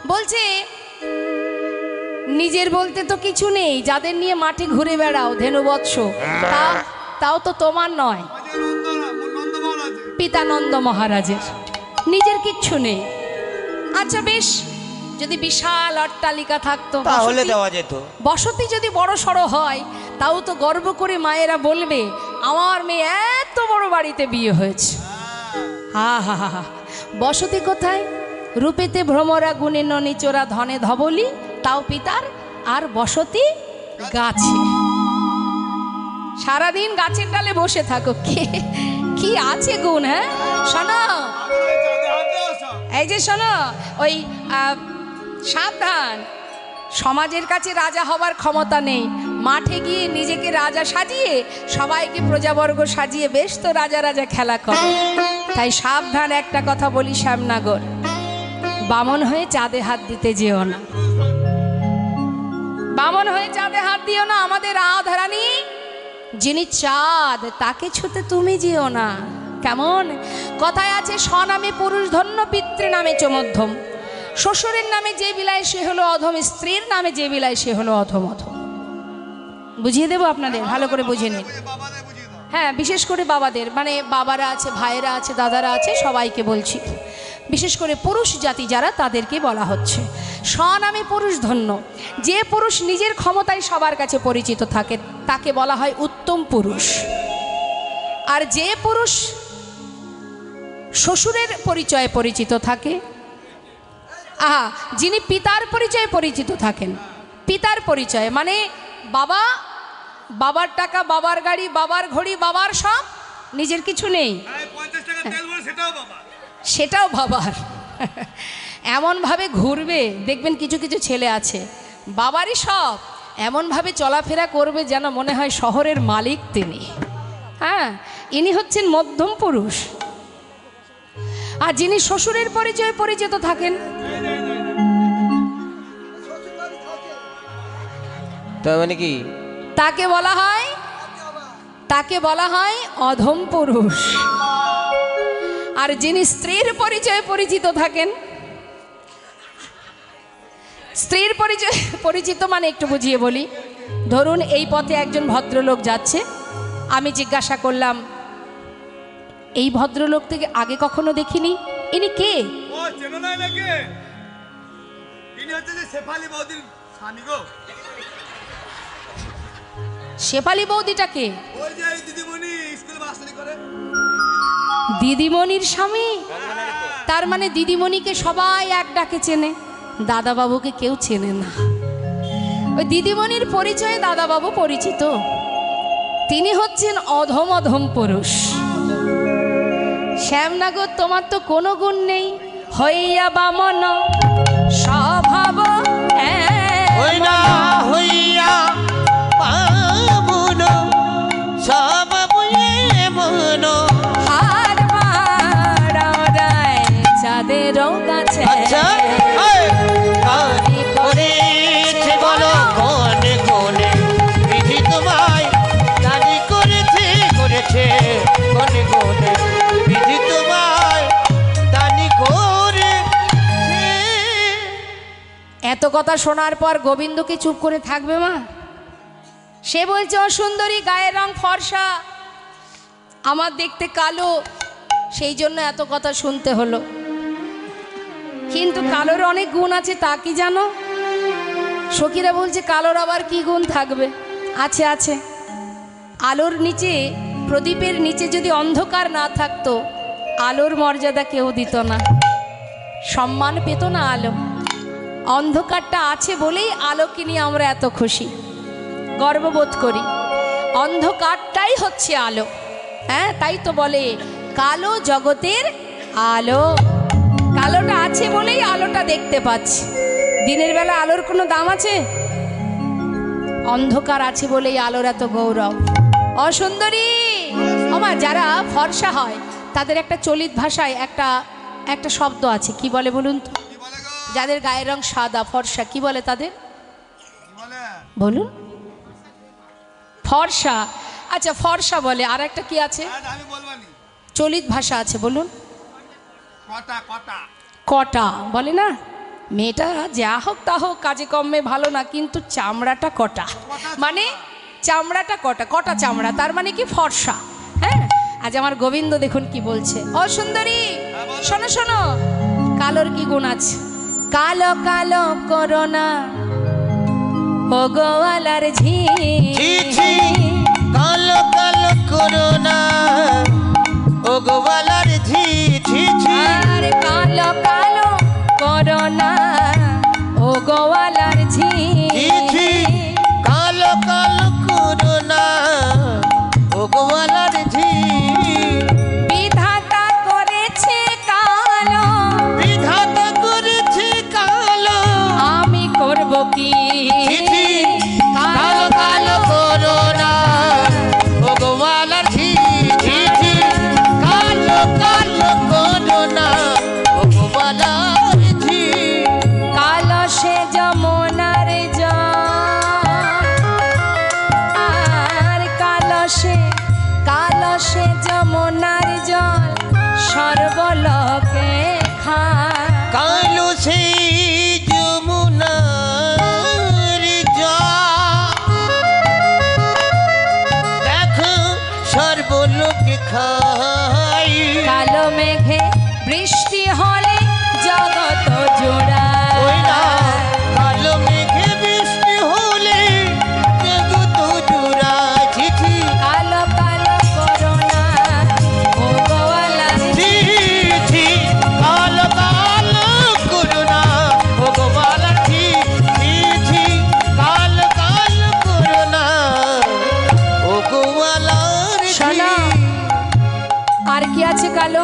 বলছে নিজের বলতে তো কিছু নেই, যাদের নিয়ে মাঠে ঘুরে বেড়াও ধেনু বৎস, তাও তো তোমার নয়, নন্দ মহারাজ। পিতানন্দ মহারাজের। নিজের কিচ্ছু নেই। আচ্ছা বেশ, যদি বিশাল অট্টালিকা থাকতো, তাহলে বসতি- দেওয়া যেত। বসতি যদি বড় সড়ো হয়, তাও তো গর্ব করে মায়েরা বলবে আমার মেয়ে এত বড় বাড়িতে বিয়ে হয়েছে। হা হা হা হা। বসতি কোথায়? রূপেতে ভ্রমরা, গুণে ননি চোরা, ধনে ধবলি, তাও পিতার, আর বসতি গাছে। সারাদিন গাছের ডালে বসে থাকো, কি আছে গুণ? হ্যাঁ শোনো, এই যে শোনো, ওই সাবধান, সমাজের কাছে রাজা হবার ক্ষমতা নেই, মাঠে গিয়ে নিজেকে রাজা সাজিয়ে সবাইকে প্রজাবর্গ সাজিয়ে বেশ তো রাজা রাজা খেলা করে। তাই সাবধান, একটা কথা বলি শ্যামনগর, বামন হয়ে চাঁদে হাত দিতে যেও না, বামন হয়ে চাঁদে হাত দিও না। আমাদের রাধারানী যিনি চাঁদ, তাকে ছুতে তুমি যেও না। কেমন কথায় আছে, স্বনামে পুরুষ ধন্য, পিতৃ নামে চমধ্যম। শ্বশুরের নামে যে বিলায় সে হলো অধম, স্ত্রীর নামে যে বিলায় সে হলো অধম অধম। বুঝিয়ে দেবো আপনাদের, ভালো করে বুঝে নিন। বাবাদের বুঝিয়ে দাও। হ্যাঁ, বিশেষ করে বাবাদের, মানে বাবারা আছে, ভাইয়েরা আছে, দাদারা আছে, সবাইকে বলছি। বিশেষ করে পুরুষ জাতি যারা, তাদেরকে বলা হচ্ছে স্বনামে পুরুষ ধন্য। যে পুরুষ নিজের ক্ষমতায় সবার কাছে পরিচিত থাকে তাকে বলা হয় উত্তম পুরুষ। আর যে পুরুষ শ্বশুরের পরিচয়ে পরিচিত থাকে, যিনি পিতার পরিচয়ে পরিচিত থাকেন, পিতার পরিচয় মানে বাবা, বাবার টাকা, বাবার গাড়ি, বাবার ঘড়ি, বাবার সব, নিজের কিছু নেই, 50 টাকা তেল বলে সেটাও বাবা। সেটাও বাবার। এমনভাবে ঘুরবে, দেখবেন কিছু কিছু ছেলে আছে বাবারই সব, এমনভাবে চলাফেরা করবে যেন মনে হয় শহরের মালিক তিনি। হ্যাঁ, ইনি হচ্ছেন মধ্যম পুরুষ। আর যিনি শ্বশুরের পরিচয়ে পরিচিত থাকেন, তার মানে কি? তাকে বলা হয় অধম পুরুষ। আর যিনি স্ত্রীর পরিচয়ে পরিচিত থাকেন, স্ত্রীর পরিচয় পরিচিত মানে একটু বুঝিয়ে বলি। ধরুন এই পথে একজন ভদ্রলোক যাচ্ছে, আমি জিজ্ঞাসা করলাম এই ভদ্রলোক থেকে আগে কখনো দেখিনি, ইনি কে? ও চেনো না নাকি? তিনি হচ্ছে যে শেফালি বৌদির স্বামী গো। শেফালি বৌদিটা কে? ওই যে এই দিদিমণি স্কুলে মাস্টারি করে। দিদিমণির স্বামী? তার মানে দিদিমণিকে সবাই এক ডাকে চেনে, দাদাবাবুকে কেউ চেনে না। ওই দিদিমণির পরিচয়ে দাদাবাবু পরিচিত। তিনি হচ্ছেন অধম অধম পুরুষ। শ্যামনগর, তোমার তো কোনো গুণ নেই, হইয়া বামন স্বভাব হইনা হইয়া পাবন সব বুঝে মন। হার মারায় চাঁদেরও কাছে। আচ্ছা, করেছে বলো কোনে কোনে বিধি তোমায়, দানি করেছে করেছে কোনে কোনে বিধি তোমায় দানি করেছে। এত কথা শোনার পর গোবিন্দ কি চুপ করে থাকবে মা? সে বলছে ও সুন্দরী, গায়ের রং ফর্সা, আমার দেখতে কালো, সেই জন্য এত কথা শুনতে হলো। কিন্তু কালোর অনেক গুণ আছে, তা কি জানো? সখীরা বলছে কালোর আবার কি গুণ থাকবে? আছে আছে। আলোর নিচে, প্রদীপের নিচে যদি অন্ধকার না থাকতো, আলোর মর্যাদা কেউ দিত না, সম্মান পেত না আলো। অন্ধকারটা আছে বলেই আলোকে নিয়ে আমরা এত খুশি, গর্ববোধ করি। অন্ধকারটাই হচ্ছে আলো। হ্যাঁ, তাই তো বলে কালো জগতের আলো। কালোটা আছে বলেই আলোটা দেখতে পাচ্ছি। দিনের বেলা আলোর কোনো দাম আছে? অন্ধকার আছে বলেই আলোর এত গৌরব। অসুন্দরী আমার যারা ফর্সা হয় তাদের একটা চলিত ভাষায় একটা শব্দ আছে, কি বলে বলুন তো? কি বলে গো? যাদের গায়ের রং সাদা ফর্সা, কি বলে তাদের? কি বলে? বলুন। ফর্সা। আচ্ছা, ফর্সা বলে। আর একটা কি আছে? আমি বলবানি। চলিত ভাষা আছে, বলুন। কটা কটা কটা বলে না? মেয়েটা যা হোক তা হোক, কাজে কর্মে ভালো না, কিন্তু চামড়াটা কটা, মানে চামড়াটা কটা, কটা চামড়া, তার মানে কি ফর্সা। হ্যাঁ, আজ আমার গোবিন্দ দেখুন কি বলছে। ও সুন্দরী, শোনো শোনো, কালোর কি গুণ আছে? কালো কালো করোনা ও গোয়ালার ঝি, কালো কালো করোনা ও গোয়ালার ঝি ঝি ঝি। আর কালো কালো করোনা ও গোয়ালার ঝি ঝি কালো কালো করোনা ও গোয়ালার ঝি। বিধাতা করেছে কালো, বিধাতা করেছে কালো, আমি করব কি? ঝি কালো কালো করোনা ও গোয়ালার ঝি ঝি ঝি। কালো কালো করোনা ও গোয়ালার ঝি। কালো সে যমুনার জল, আর কালো সে যমুনার জল সর্বলোকে খায়। কালো সেই যমুনার জল, দেখো সর্বলোকে খাই। কালো মেঘে বৃষ্টি হলে জগত জোড়া, ওই না, কালো মেঘে বৃষ্টি হলে জগৎ জোড়া। চিঠি কালো কালো করোনা ও গোয়ালার ঝি। চিঠি কালো কালো করুণা ও গোপালার ঝি চিঠি কালো কালো করুণা ও গোপালার ঝি। শোনো, আর কি আছে কালো?